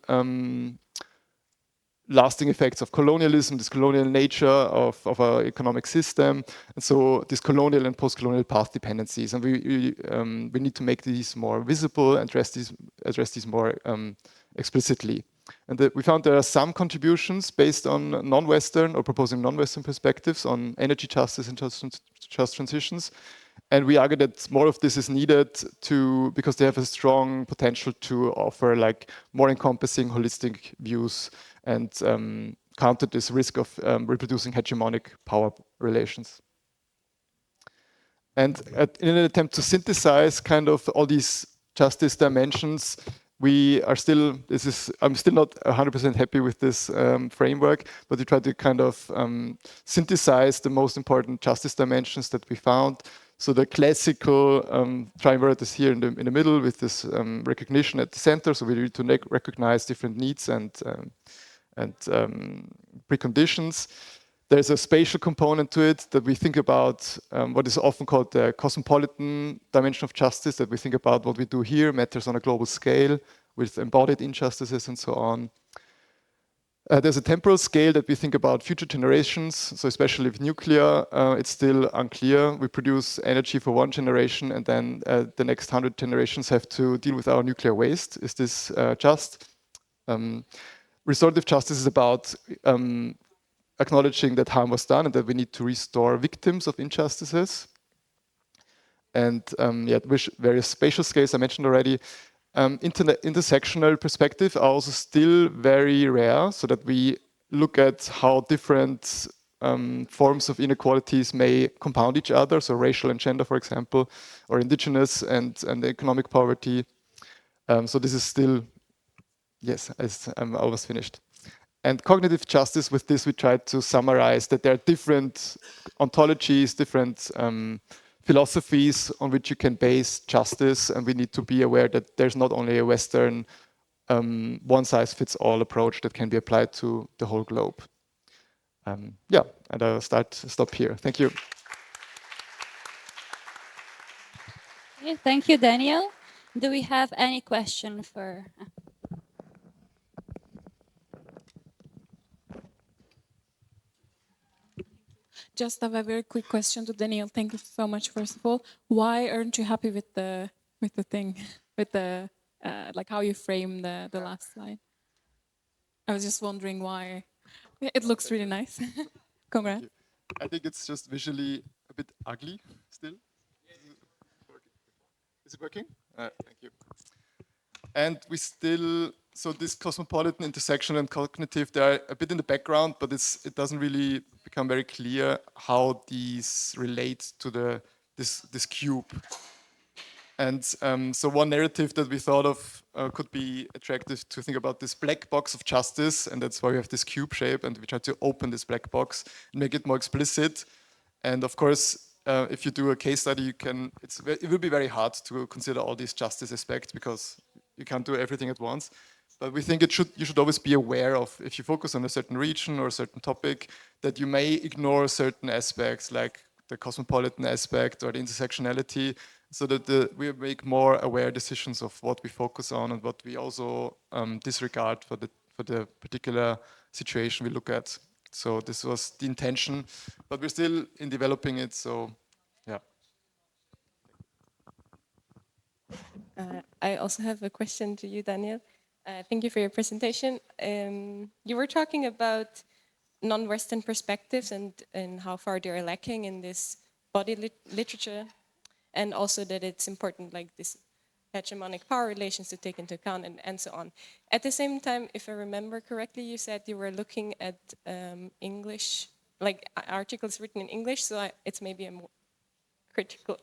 lasting effects of colonialism, this colonial nature of our economic system, and so these colonial and post-colonial path dependencies. And we need to make these more visible and address these more explicitly. And we found there are some contributions based on non-Western or proposing non-Western perspectives on energy justice and just transitions. And we argue that more of this is needed because they have a strong potential to offer like more encompassing holistic views and counter this risk of reproducing hegemonic power relations. And in an attempt to synthesize kind of all these justice dimensions, I'm still not 100% happy with this framework, but we try to kind of synthesize the most important justice dimensions that we found. So the classical triumvirate is here in the middle with this recognition at the center. So we need to recognize different needs and preconditions. There's a spatial component to it that we think about what is often called the cosmopolitan dimension of justice, that we think about what we do here matters on a global scale with embodied injustices and so on. There's a temporal scale that we think about future generations. So especially with nuclear, it's still unclear. We produce energy for one generation and then the next 100 generations have to deal with our nuclear waste. Is this just? Restorative justice is about acknowledging that harm was done and that we need to restore victims of injustices. And with various spatial scales I mentioned already. Intersectional perspectives are also still very rare, so that we look at how different forms of inequalities may compound each other, so racial and gender, for example, or indigenous and economic poverty. So this is still, yes, I'm almost finished. And cognitive justice, with this we tried to summarize that there are different ontologies, different philosophies on which you can base justice, and we need to be aware that there's not only a Western one-size-fits-all approach that can be applied to the whole globe. And I'll stop here. Thank you. Okay, thank you, Daniel. Do we have any question for... Just have a very quick question to Daniel. Thank you so much, first of all. Why aren't you happy with the thing, with the like how you frame the last slide? I was just wondering why. It looks really nice. Congrats. I think it's just visually a bit ugly still. Is it working? Thank you. And we still, so this cosmopolitan, intersectional, and cognitive, they're a bit in the background, but it doesn't really become very clear how these relate to this cube. And so one narrative that we thought of could be attractive to think about this black box of justice, and that's why we have this cube shape, and we try to open this black box and make it more explicit. And of course, if you do a case study, it will be very hard to consider all these justice aspects because you can't do everything at once. But we think you should always be aware of, if you focus on a certain region or a certain topic, that you may ignore certain aspects like the cosmopolitan aspect or the intersectionality, so that we make more aware decisions of what we focus on and what we also disregard for the particular situation we look at. So this was the intention, but we're still in developing it, so yeah. I also have a question to you, Daniel. Thank you for your presentation. You were talking about non-Western perspectives and how far they are lacking in this body literature, and also that it's important, like this hegemonic power relations to take into account and so on. At the same time, if I remember correctly, you said you were looking at English, like articles written in English, so it's maybe a more critical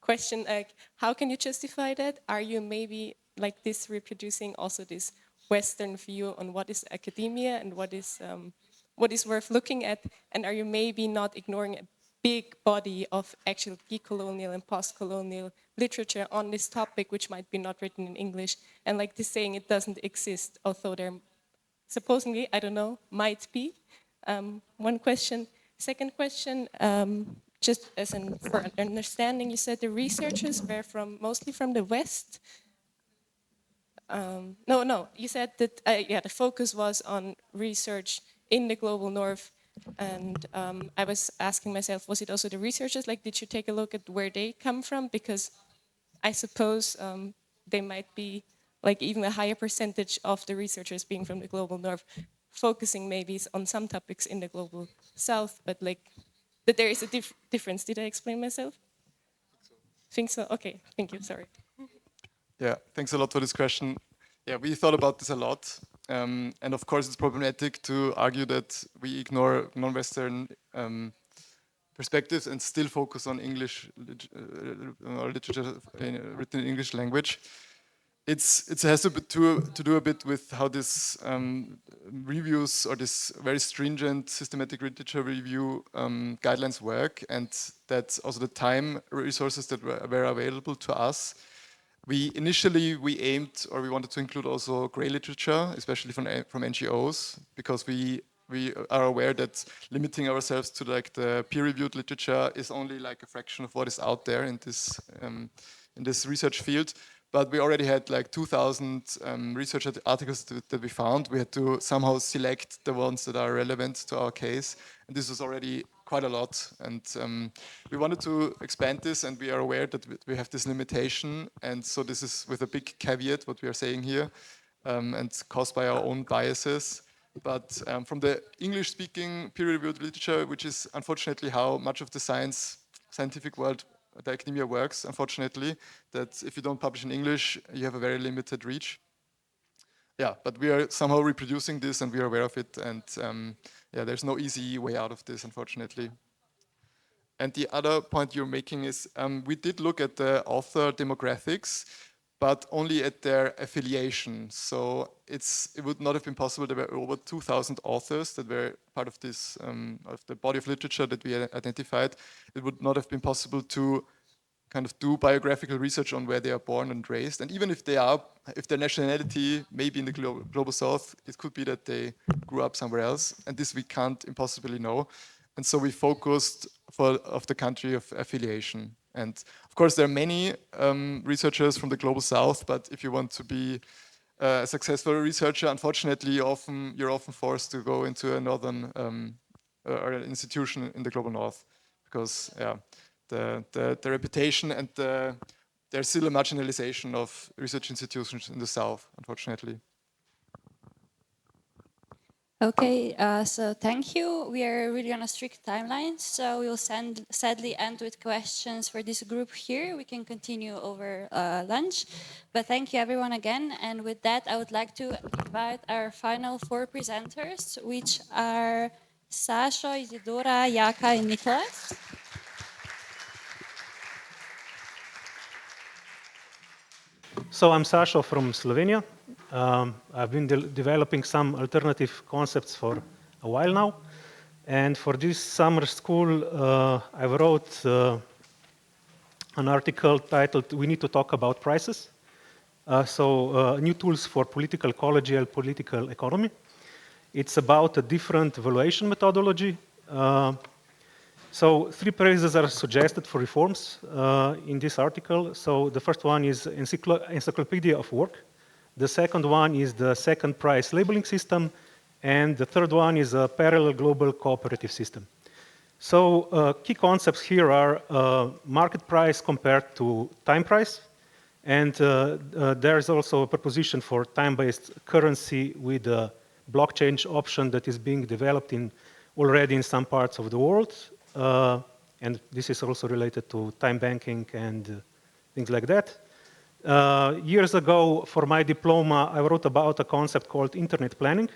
question, like how can you justify that? Are you maybe like this reproducing also this Western view on what is academia and what is worth looking at? And are you maybe not ignoring a big body of actual decolonial and post-colonial literature on this topic, which might be not written in English, and like this saying it doesn't exist, although there supposedly, I don't know, might be? One question. Second question, just as for understanding, you said the researchers were mostly from the West. No, you said that the focus was on research in the global North, and I was asking myself, was it also the researchers? Like, did you take a look at where they come from? Because I suppose they might be like even a higher percentage of the researchers being from the global North, focusing maybe on some topics in the global South, but like that there is a difference. Did I explain myself? Think so. Okay, thank you. Sorry. Yeah, thanks a lot for this question. Yeah, we thought about this a lot. And of course, it's problematic to argue that we ignore non-Western perspectives and still focus on English literature written in English language. it has to do a bit with how this reviews or this very stringent systematic literature review guidelines work, and that's also the time resources that were available to us. Initially we aimed, or we wanted to include also grey literature, especially from NGOs, because we are aware that limiting ourselves to like the peer-reviewed literature is only like a fraction of what is out there in this research field. But we already had like 2,000 research articles that we found. We had to somehow select the ones that are relevant to our case, and this was already quite a lot. And we wanted to expand this, and we are aware that we have this limitation, and so this is with a big caveat what we are saying here, and caused by our own biases. But from the English-speaking peer-reviewed literature, which is unfortunately how much of the scientific world, the academia works, unfortunately, that if you don't publish in English, you have a very limited reach. Yeah, but we are somehow reproducing this, and we are aware of it, and yeah, there's no easy way out of this, unfortunately. And the other point you're making is, we did look at the author demographics, but only at their affiliation. So it would not have been possible. There were over 2,000 authors that were part of this, of the body of literature that we identified. It would not have been possible to kind of do biographical research on where they are born and raised. And even if their nationality may be in the global south, it could be that they grew up somewhere else. And this we can't impossibly know. And so we focused of the country of affiliation. And of course, there are many researchers from the global south, but if you want to be a successful researcher, unfortunately, you're often forced to go into a northern or an institution in the global north, because yeah, the reputation and there's still a marginalization of research institutions in the south, unfortunately. Okay, so thank you. We are really on a strict timeline, so we will sadly end with questions for this group here. We can continue over lunch, but thank you everyone again. And with that, I would like to invite our final 4 presenters, which are Sasha, Isidora, Jaka, and Nicholas. So I'm Sasha from Slovenia. I've been developing some alternative concepts for a while now. And for this summer school, I wrote an article titled, "We Need to Talk About Prices." New tools for political ecology and political economy. It's about a different valuation methodology. So 3 praises are suggested for reforms in this article. So the first one is encyclopedia of work. The second one is the second price labeling system. And the third one is a parallel global cooperative system. So key concepts here are market price compared to time price. And there is also a proposition for time-based currency with a blockchain option that is being developed already in some parts of the world. And this is also related to time banking and things like that. Years ago, for my diploma, I wrote about a concept called internet planning.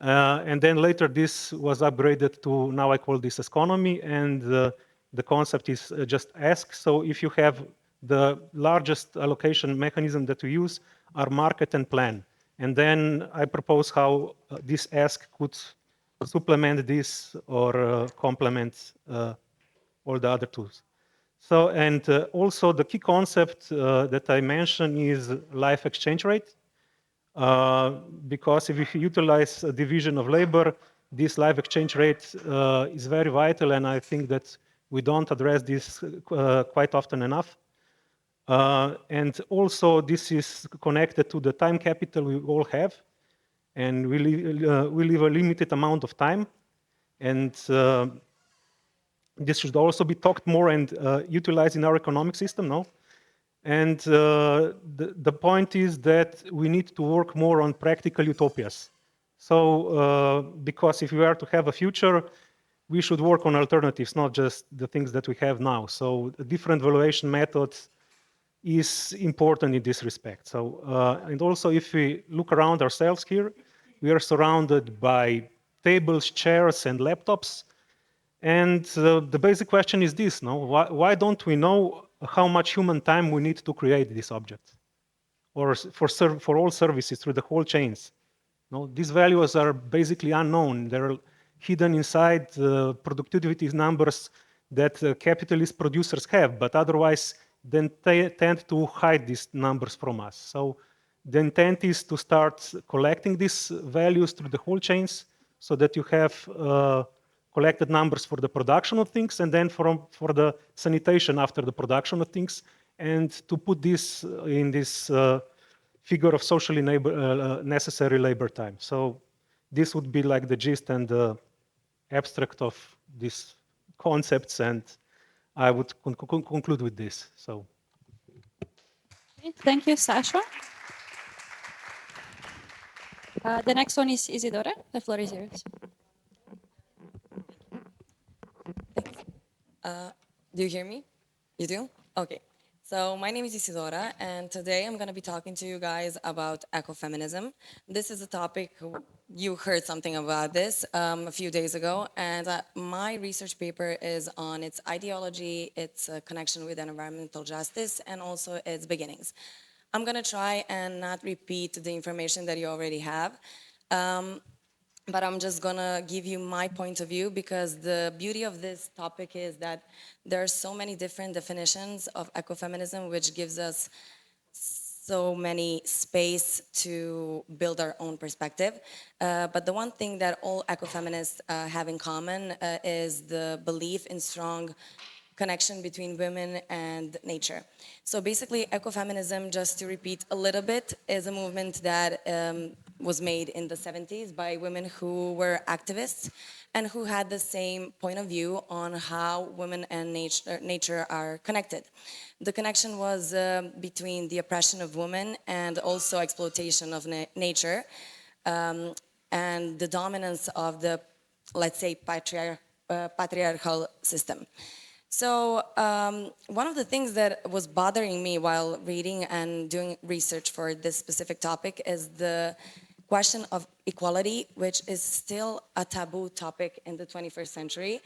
And then later this was upgraded to, now I call this economy, and the concept is just ask. So if you have the largest allocation mechanism that we use are market and plan. And then I propose how this ask could supplement this or complement all the other tools. So, and also the key concept that I mentioned is life exchange rate. Because if you utilize a division of labor, this life exchange rate is very vital, and I think that we don't address this quite often enough. And also this is connected to the time capital we all have, and we live a limited amount of time, and this should also be talked more and utilized in our economic system, no? And the point is that we need to work more on practical utopias. So because if we are to have a future, we should work on alternatives, not just the things that we have now. So different valuation methods is important in this respect. So, and also if we look around ourselves here, we are surrounded by tables, chairs, and laptops. And the basic question is this, no? Why don't we know how much human time we need to create this object? or for all services through the whole chains. No, these values are basically unknown. They're hidden inside productivity numbers that capitalist producers have, but otherwise then they tend to hide these numbers from us. So the intent is to start collecting these values through the whole chains so that you have collected numbers for the production of things and then for the sanitation after the production of things, and to put this in this figure of socially necessary labor time. So this would be like the gist and the abstract of these concepts, and I would conclude with this. So. Thank you, Sasha. The next one is Isidora. The floor is yours. Do you hear me? You do? Okay. So my name is Isidora, and today I'm going to be talking to you guys about ecofeminism. This is a topic, you heard something about this a few days ago, and my research paper is on its ideology, its connection with environmental justice, and also its beginnings. I'm going to try and not repeat the information that you already have. But I'm just gonna give you my point of view, because the beauty of this topic is that there are so many different definitions of ecofeminism, which gives us so many space to build our own perspective. But the one thing that all ecofeminists have in common is the belief in strong connection between women and nature. So basically, ecofeminism, just to repeat a little bit, is a movement that was made in the 70s by women who were activists and who had the same point of view on how women and nature are connected. The connection was between the oppression of women and also exploitation of nature, and the dominance of the, let's say, patriarchal system. So one of the things that was bothering me while reading and doing research for this specific topic is the question of equality, which is still a taboo topic in the 21st century.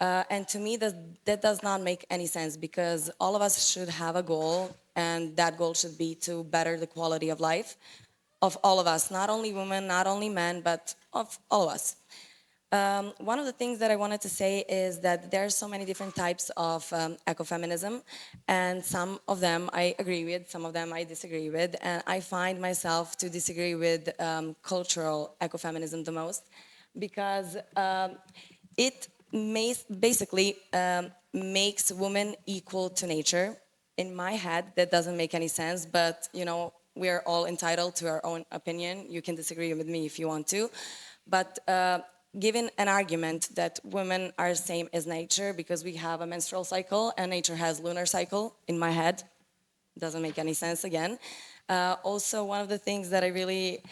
And to me, that does not make any sense, because all of us should have a goal, and that goal should be to better the quality of life of all of us, not only women, not only men, but of all of us. One of the things that I wanted to say is that there are so many different types of ecofeminism, and some of them I agree with, some of them I disagree with, and I find myself to disagree with cultural ecofeminism the most, because it basically makes women equal to nature. In my head, that doesn't make any sense, but you know, we are all entitled to our own opinion. You can disagree with me if you want to, but given an argument that women are the same as nature because we have a menstrual cycle and nature has lunar cycle, in my head, doesn't make any sense again. Also, one of the things that I really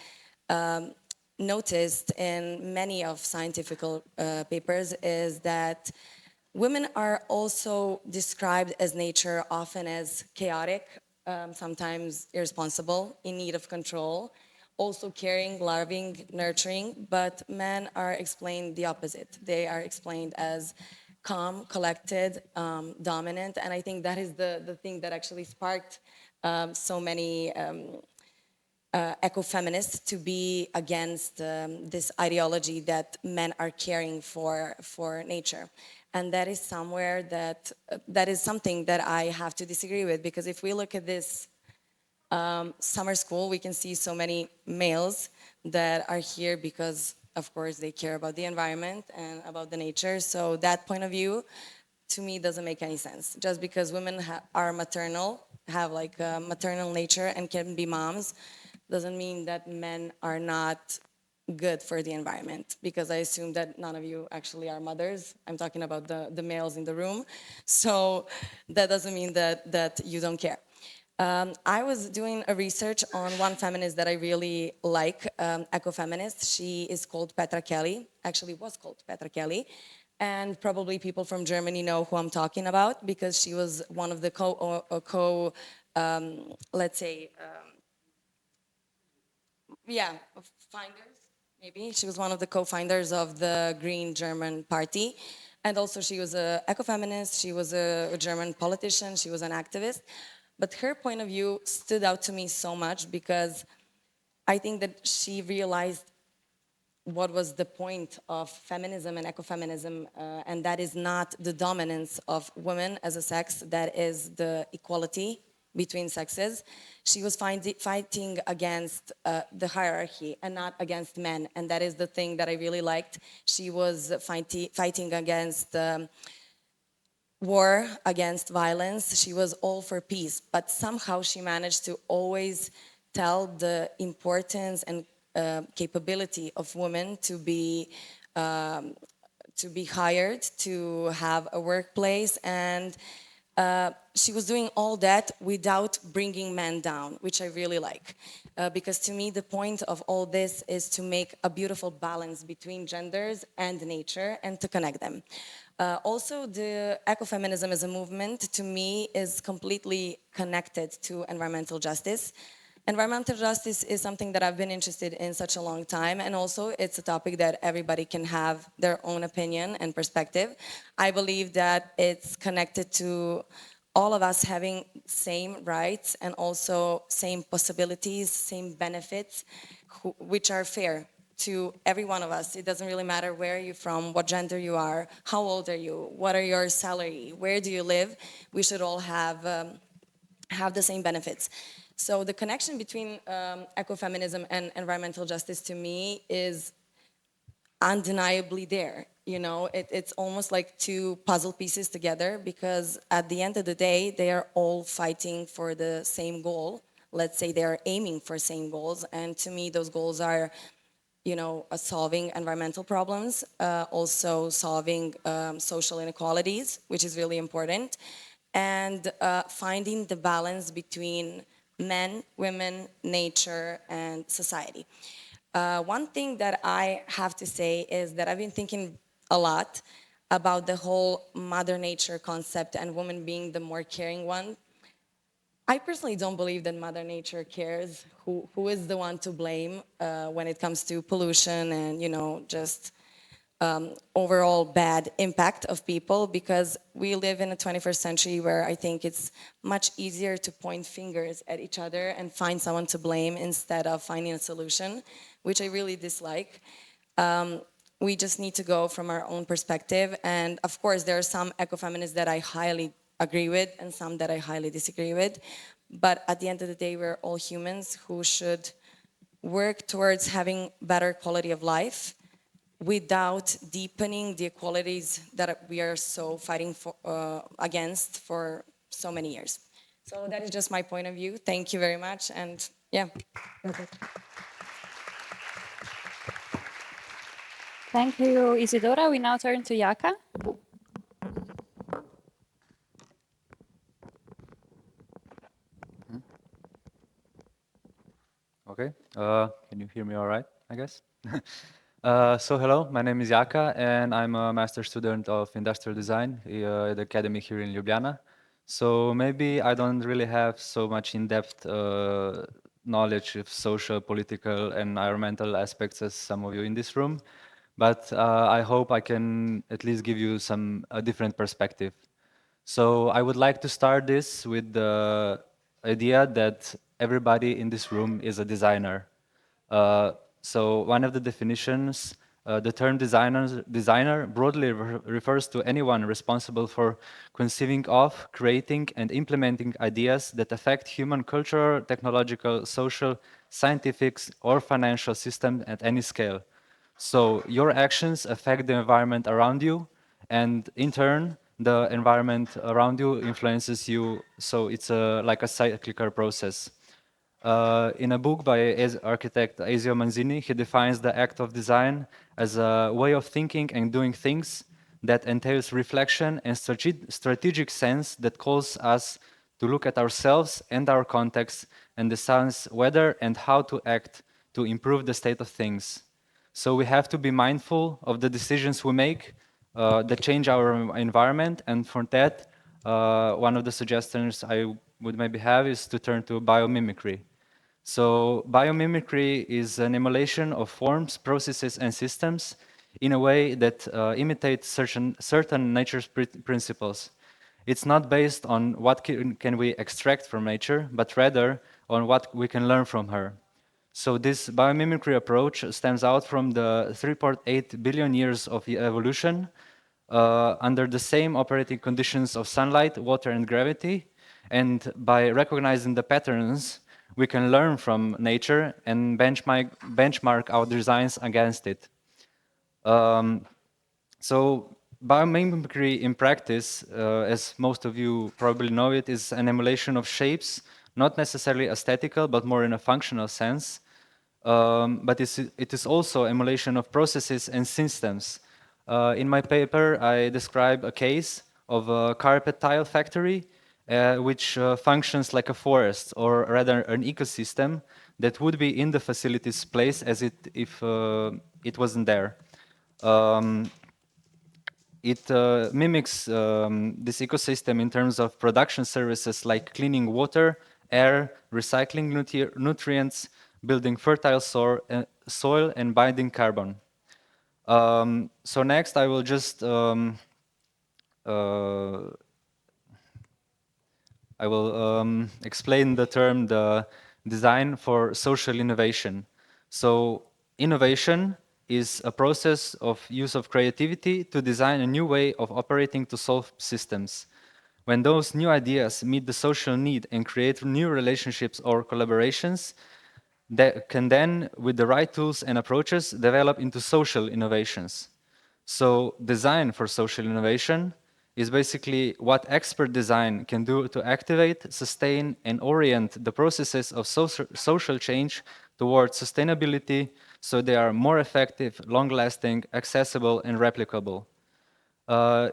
noticed in many of scientific papers is that women are also described as nature often as chaotic, sometimes irresponsible, in need of control, also caring, loving, nurturing, but men are explained the opposite. They are explained as calm, collected, dominant, and I think that is the thing that actually sparked so many ecofeminists to be against this ideology that men are caring for nature. And that is somewhere that is something that I have to disagree with, because if we look at this summer school, we can see so many males that are here because, of course, they care about the environment and about the nature. So that point of view, to me, doesn't make any sense. Just because women are maternal, have like a maternal nature and can be moms, doesn't mean that men are not good for the environment, because I assume that none of you actually are mothers. I'm talking about the males in the room. So that doesn't mean that you don't care. I was doing a research on one feminist that I really like, ecofeminist. She is called Petra Kelly, actually was called Petra Kelly. And probably people from Germany know who I'm talking about, because she was one of the let's say, finders, maybe. She was one of the co-founders of the Green German Party. And also she was an ecofeminist, she was a German politician, she was an activist. But her point of view stood out to me so much because I think that she realized what was the point of feminism and ecofeminism, and that is not the dominance of women as a sex, that is the equality between sexes. She was fighting against the hierarchy and not against men, and that is the thing that I really liked. She was fighting against war, against violence. She was all for peace, but somehow she managed to always tell the importance and capability of women to be hired, to have a workplace, and she was doing all that without bringing men down, which I really like. Because to me, the point of all this is to make a beautiful balance between genders and nature and to connect them. Also, the ecofeminism as a movement, to me, is completely connected to environmental justice. Environmental justice is something that I've been interested in such a long time, and also it's a topic that everybody can have their own opinion and perspective. I believe that it's connected to all of us having same rights and also same possibilities, same benefits, which are fair to every one of us. It doesn't really matter where you're from, what gender you are, how old are you, what are your salary, where do you live. We should all have the same benefits. So the connection between ecofeminism and environmental justice to me is undeniably there. You know, it's almost like two puzzle pieces together, because at the end of the day, they are all fighting for the same goal. Let's say they are aiming for same goals. And to me, those goals are, you know, solving environmental problems, also solving social inequalities, which is really important, and finding the balance between men, women, nature, and society. One thing that I have to say is that I've been thinking a lot about the whole Mother Nature concept and women being the more caring one. I personally don't believe that Mother Nature cares who is the one to blame when it comes to pollution and, you know, just overall bad impact of people, because we live in a 21st century where I think it's much easier to point fingers at each other and find someone to blame instead of finding a solution, which I really dislike. We just need to go from our own perspective. And of course, there are some ecofeminists that I highly agree with and some that I highly disagree with. But at the end of the day, we're all humans who should work towards having better quality of life without deepening the inequalities that we are so fighting for, against for so many years. So that is just my point of view. Thank you very much. And yeah. Thank you, Isidora. We now turn to Jaka. Okay, can you hear me all right, I guess? So hello, my name is Jaka and I'm a master student of industrial design at the academy here in Ljubljana. So maybe I don't really have so much in-depth knowledge of social, political and environmental aspects as some of you in this room, but I hope I can at least give you a different perspective. So I would like to start this with the idea that everybody in this room is a designer. So one of the definitions, the term designer broadly refers to anyone responsible for conceiving of, creating and implementing ideas that affect human cultural, technological, social, scientific or financial system at any scale. So your actions affect the environment around you, and in turn, the environment around you influences you. So it's like a cyclical process. In a book by architect Ezio Manzini, he defines the act of design as a way of thinking and doing things that entails reflection and strategic sense that calls us to look at ourselves and our context and decide whether and how to act to improve the state of things. So we have to be mindful of the decisions we make that change our environment, and for that, one of the suggestions I would maybe have is to turn to biomimicry. So biomimicry is an emulation of forms, processes, and systems in a way that imitates certain nature's principles. It's not based on what can we extract from nature, but rather on what we can learn from her. So this biomimicry approach stems out from the 3.8 billion years of evolution under the same operating conditions of sunlight, water, and gravity. And by recognizing the patterns, we can learn from nature and benchmark our designs against it. So biomimicry in practice, as most of you probably know it, is an emulation of shapes, not necessarily aesthetical, but more in a functional sense. But it is also emulation of processes and systems. In my paper, I describe a case of a carpet tile factory, which functions like a forest, or rather an ecosystem that would be in the facility's place as if it wasn't there. It mimics this ecosystem in terms of production services like cleaning water, air, recycling nutrients, building fertile soil, and binding carbon. So next I will just explain the term the design for social innovation. So innovation is a process of use of creativity to design a new way of operating to solve systems. When those new ideas meet the social need and create new relationships or collaborations, that can then, with the right tools and approaches, develop into social innovations. So design for social innovation is basically what expert design can do to activate, sustain, and orient the processes of social change towards sustainability so they are more effective, long-lasting, accessible, and replicable.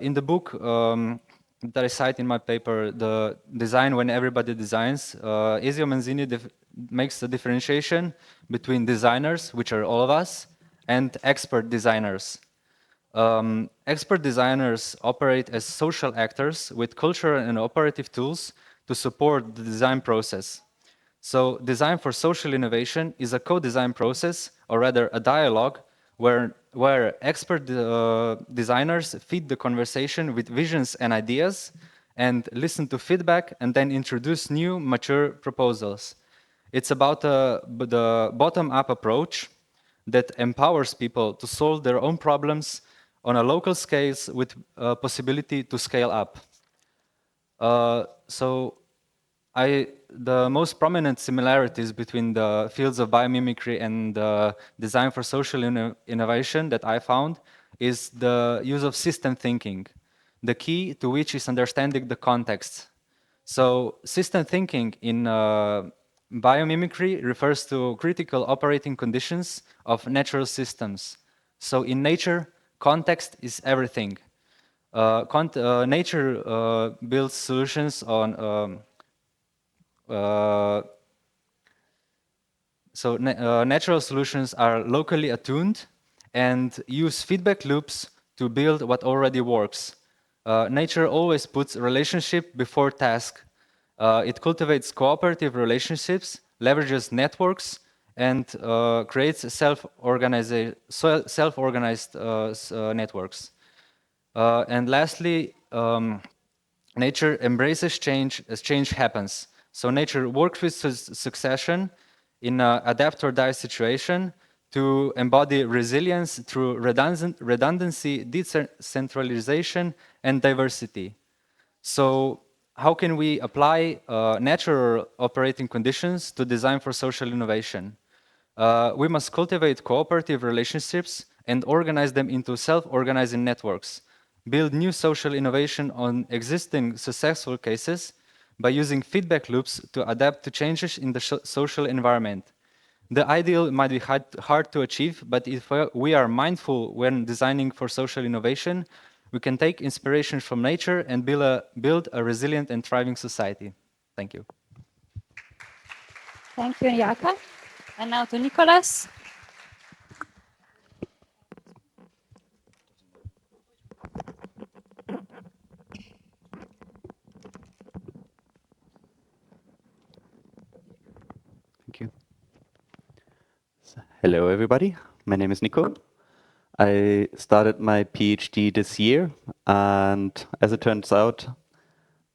In the book that I cite in my paper, the design when everybody designs, Ezio Manzini makes the differentiation between designers, which are all of us, and expert designers. Expert designers operate as social actors with cultural and operative tools to support the design process. So design for social innovation is a co-design process, or rather a dialogue, where expert designers feed the conversation with visions and ideas and listen to feedback and then introduce new, mature proposals. It's about the bottom-up approach that empowers people to solve their own problems on a local scale with possibility to scale up. The most prominent similarities between the fields of biomimicry and design for social innovation that I found is the use of system thinking, the key to which is understanding the context. So system thinking in biomimicry refers to critical operating conditions of natural systems. So in nature, context is everything. Nature builds solutions on natural solutions are locally attuned and use feedback loops to build what already works. Nature always puts relationship before task. It cultivates cooperative relationships, leverages networks, and creates self-organized networks. And lastly, nature embraces change as change happens. So nature works with succession in an adapt or die situation to embody resilience through redundancy, decentralization, and diversity. So how can we apply natural operating conditions to design for social innovation? We must cultivate cooperative relationships and organize them into self-organizing networks, build new social innovation on existing successful cases by using feedback loops to adapt to changes in the social environment. The ideal might be hard to achieve, but if we are mindful when designing for social innovation, we can take inspiration from nature and build a resilient and thriving society. Thank you. Thank you, Jaka. And now to Nicholas. Thank you. Hello, everybody. My name is Nico. I started my PhD this year, and as it turns out,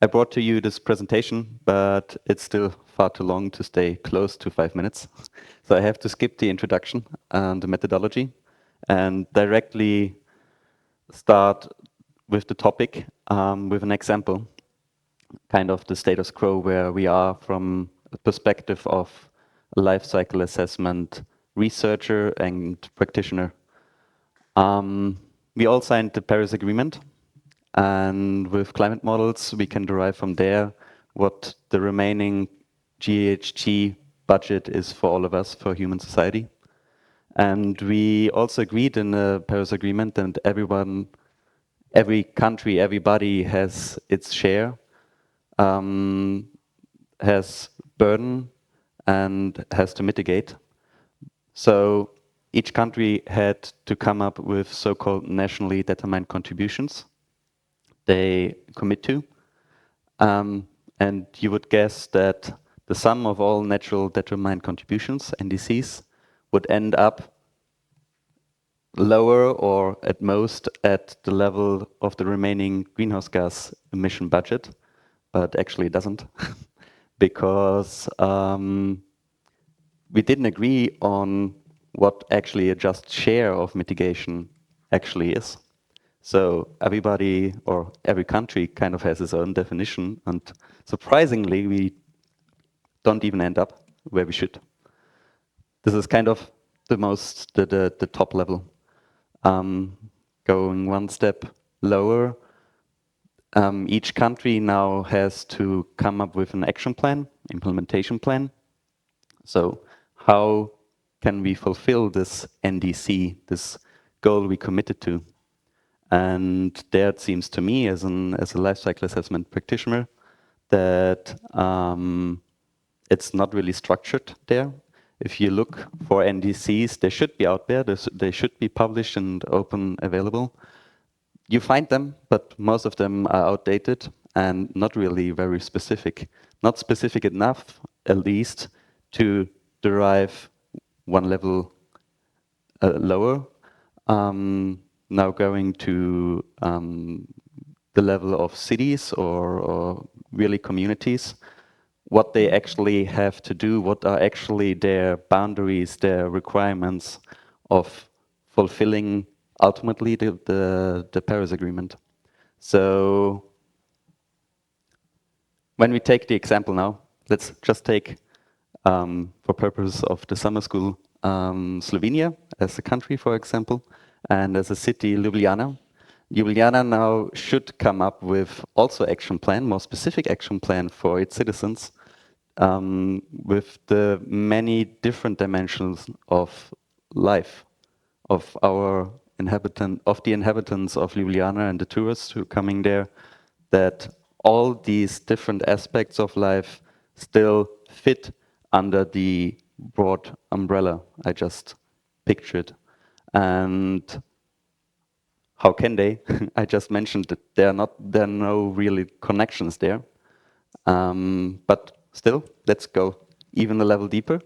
I brought to you this presentation, but it's still far too long to stay close to 5 minutes. So I have to skip the introduction and the methodology and directly start with the topic with an example, kind of the status quo where we are from a perspective of a life cycle assessment researcher and practitioner. We all signed the Paris Agreement, and with climate models, we can derive from there what the remaining GHG budget is for all of us, for human society. And we also agreed in the Paris Agreement that every country, everybody has its share, has burden, and has to mitigate. So each country had to come up with so-called nationally determined contributions they commit to. And you would guess that the sum of all natural determined contributions, NDCs, would end up lower or at most at the level of the remaining greenhouse gas emission budget, but actually it doesn't, because we didn't agree on what actually a just share of mitigation actually is. So everybody or every country kind of has its own definition, and surprisingly, we don't even end up where we should. This is kind of the top level. Going one step lower, each country now has to come up with an action plan, implementation plan. So how can we fulfill this NDC, this goal we committed to? And there it seems to me, as a life cycle assessment practitioner, that it's not really structured there. If you look for NDCs, they should be out there, they should be published and open available. You find them, but most of them are outdated and not really very specific. Not specific enough, at least, to derive one level lower. Now going to the level of cities or really communities, what they actually have to do, what are actually their boundaries, their requirements of fulfilling ultimately the Paris Agreement. So when we take the example now, let's just take, for purpose of the summer school, Slovenia as a country, for example, and as a city, Ljubljana. Ljubljana now should come up with also action plan, more specific action plan for its citizens, with the many different dimensions of life, of the inhabitants of Ljubljana and the tourists who are coming there, that all these different aspects of life still fit under the broad umbrella I just pictured. And how can they? I just mentioned that there are no really connections there. But still, let's go even a level deeper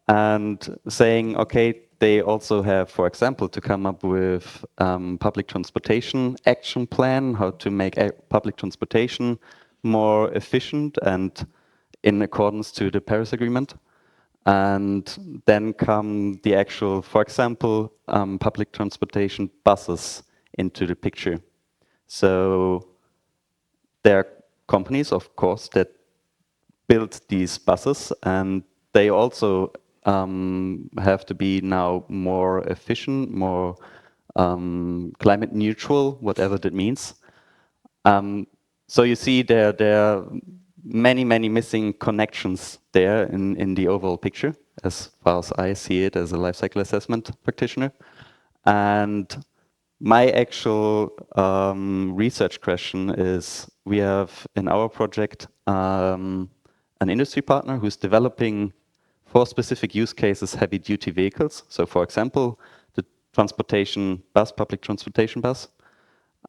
and saying, okay, they also have, for example, to come up with public transportation action plan, how to make public transportation more efficient and in accordance to the Paris Agreement. And then come the actual, for example, public transportation buses into the picture. So there are companies, of course, that build these buses, and they also have to be now more efficient, more climate neutral, whatever that means. So you see there are many missing connections there in the overall picture, as far as I see it as a life cycle assessment practitioner. And my actual research question is, we have in our project an industry partner who's developing for specific use cases heavy-duty vehicles. So for example, the transportation bus, public transportation bus.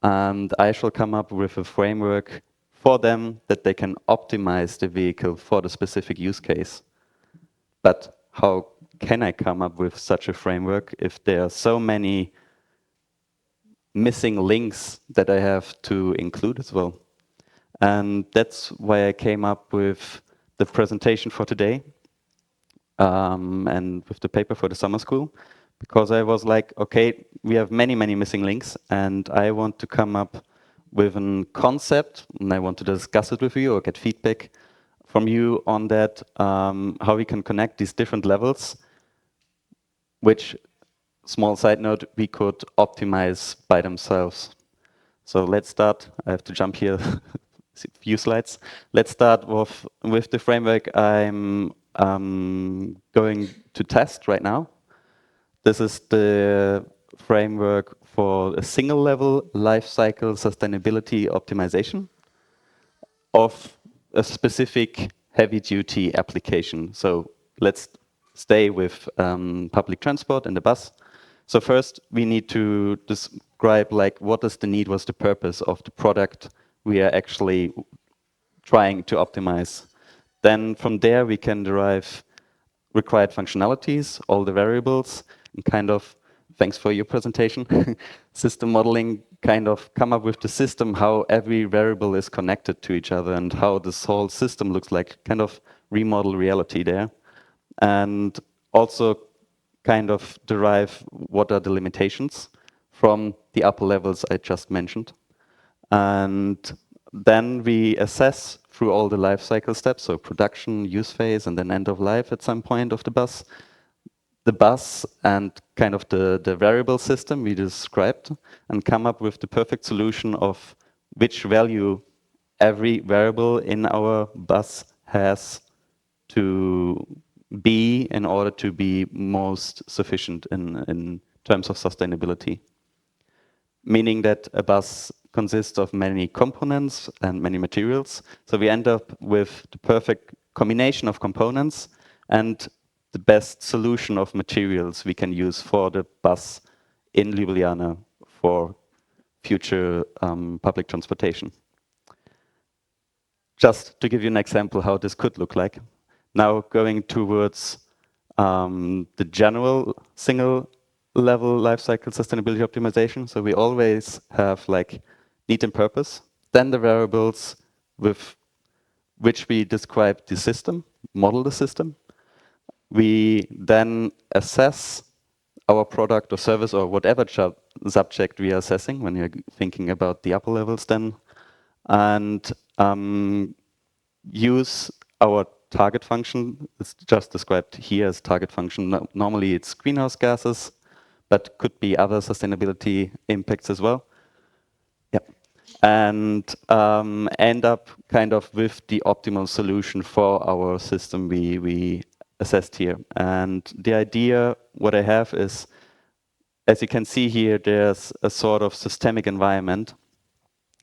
And I shall come up with a framework for them that they can optimize the vehicle for the specific use case. But how can I come up with such a framework if there are so many missing links that I have to include as well? And that's why I came up with the presentation for today and with the paper for the summer school, because I was like, okay, we have many, many missing links, and I want to come up with a concept, and I want to discuss it with you or get feedback from you on that, how we can connect these different levels, which, small side note, we could optimize by themselves. So let's start. I have to jump here a few slides. Let's start with the framework I'm going to test right now. This is the framework for a single level life cycle sustainability optimization of a specific heavy duty application. So let's stay with public transport and the bus. So first we need to describe like what is the need, what's the purpose of the product we are actually trying to optimize. Then from there we can derive required functionalities, all the variables, and kind of, thanks for your presentation, system modeling, kind of come up with the system, how every variable is connected to each other and how this whole system looks like, kind of remodel reality there. And also kind of derive what are the limitations from the upper levels I just mentioned. And then we assess through all the life cycle steps, so production, use phase, and then end of life at some point of the bus and kind of the variable system we described, and come up with the perfect solution of which value every variable in our bus has to be in order to be most sufficient in terms of sustainability. Meaning that a bus consists of many components and many materials. So we end up with the perfect combination of components and the best solution of materials we can use for the bus in Ljubljana for future public transportation. Just to give you an example how this could look like. Now going towards the general single level lifecycle sustainability optimization. So we always have like need and purpose, then the variables with which we describe the system, model the system. We then assess our product or service or whatever subject we are assessing when you're thinking about the upper levels then, and use our target function. It's just described here as target function. Normally it's greenhouse gases, but could be other sustainability impacts as well. Yeah. And end up kind of with the optimal solution for our system we assessed here. And the idea, what I have is, as you can see here, there's a sort of systemic environment.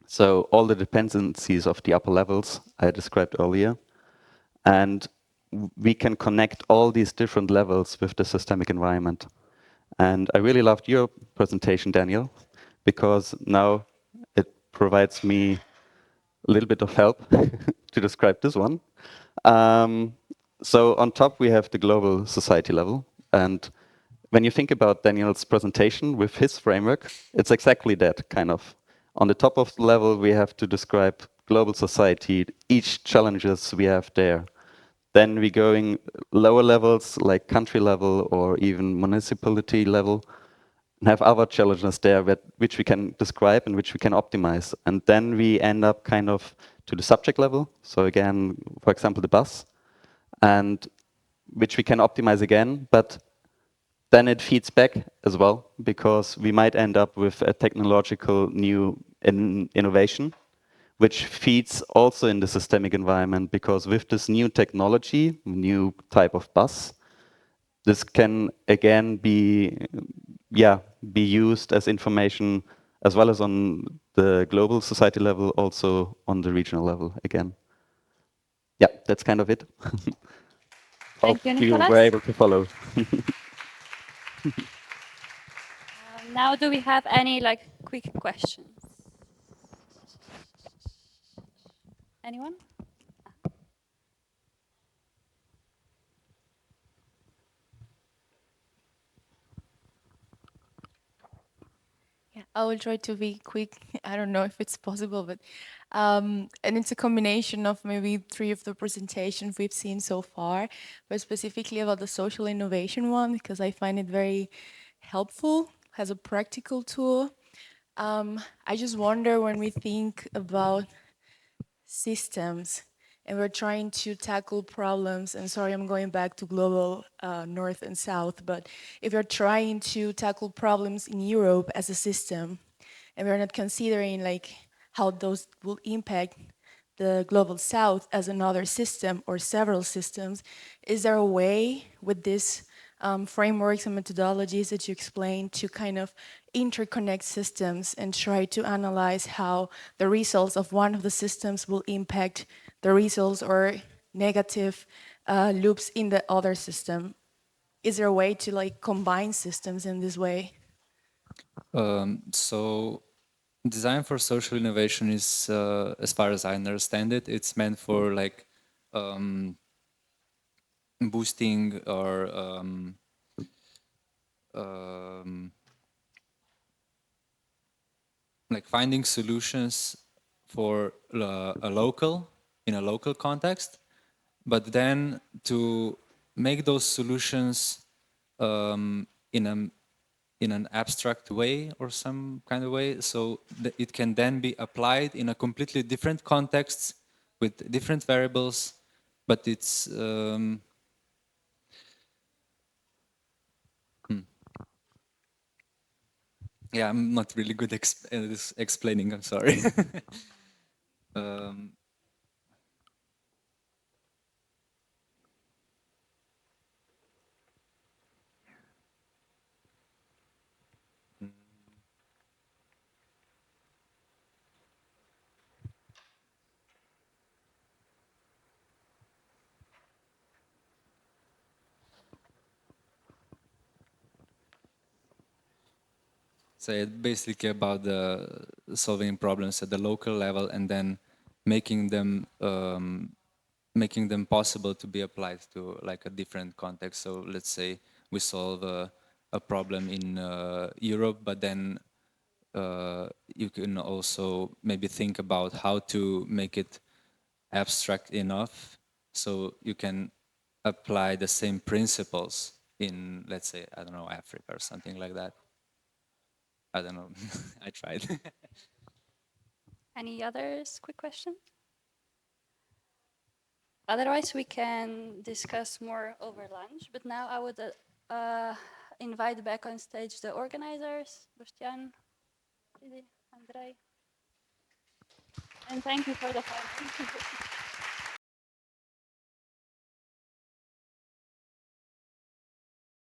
So all the dependencies of the upper levels I described earlier. And we can connect all these different levels with the systemic environment. And I really loved your presentation, Daniel, because now it provides me a little bit of help to describe this one. So on top, we have the global society level. And when you think about Daniel's presentation with his framework, it's exactly that kind of. On the top of the level, we have to describe global society, each challenges we have there. Then we going lower levels, like country level or even municipality level, and have other challenges there which we can describe and which we can optimize. And then we end up kind of to the subject level. So again, for example, the bus, and which we can optimize again, but then it feeds back as well, because we might end up with a technological new innovation, which feeds also in the systemic environment, because with this new technology, new type of bus, this can again be used as information as well as on the global society level, also on the regional level again. Yeah, that's kind of it. Thank you, Hope you Nicolas. were able to follow. Now, do we have any like quick questions? Anyone? Yeah, I will try to be quick. I don't know if it's possible, but And it's a combination of maybe 3 of the presentations we've seen so far, but specifically about the social innovation one, because I find it very helpful as a practical tool. I just wonder, when we think about systems and we're trying to tackle problems, and sorry, I'm going back to global north and south, but if you're trying to tackle problems in Europe as a system, and we're not considering like how those will impact the global south as another system or several systems, is there a way with this frameworks and methodologies that you explained to kind of interconnect systems and try to analyze how the results of one of the systems will impact the results or negative loops in the other system? Is there a way to like combine systems in this way? So design for social innovation is, as far as I understand it, it's meant for like boosting or like finding solutions for a local, in a local context, but then to make those solutions in an abstract way or some kind of way, so that it can then be applied in a completely different context with different variables, but it's yeah, I'm not really good at this explaining, I'm sorry. um, So it's basically about the solving problems at the local level and then making them possible to be applied to like a different context. So let's say we solve a problem in Europe, but then you can also maybe think about how to make it abstract enough so you can apply the same principles in, let's say, I don't know, Africa or something like that. I don't know. I tried. Any others? Quick question? Otherwise, we can discuss more over lunch. But now I would invite back on stage the organizers, Boštjan, Andrej. And thank you for the fun.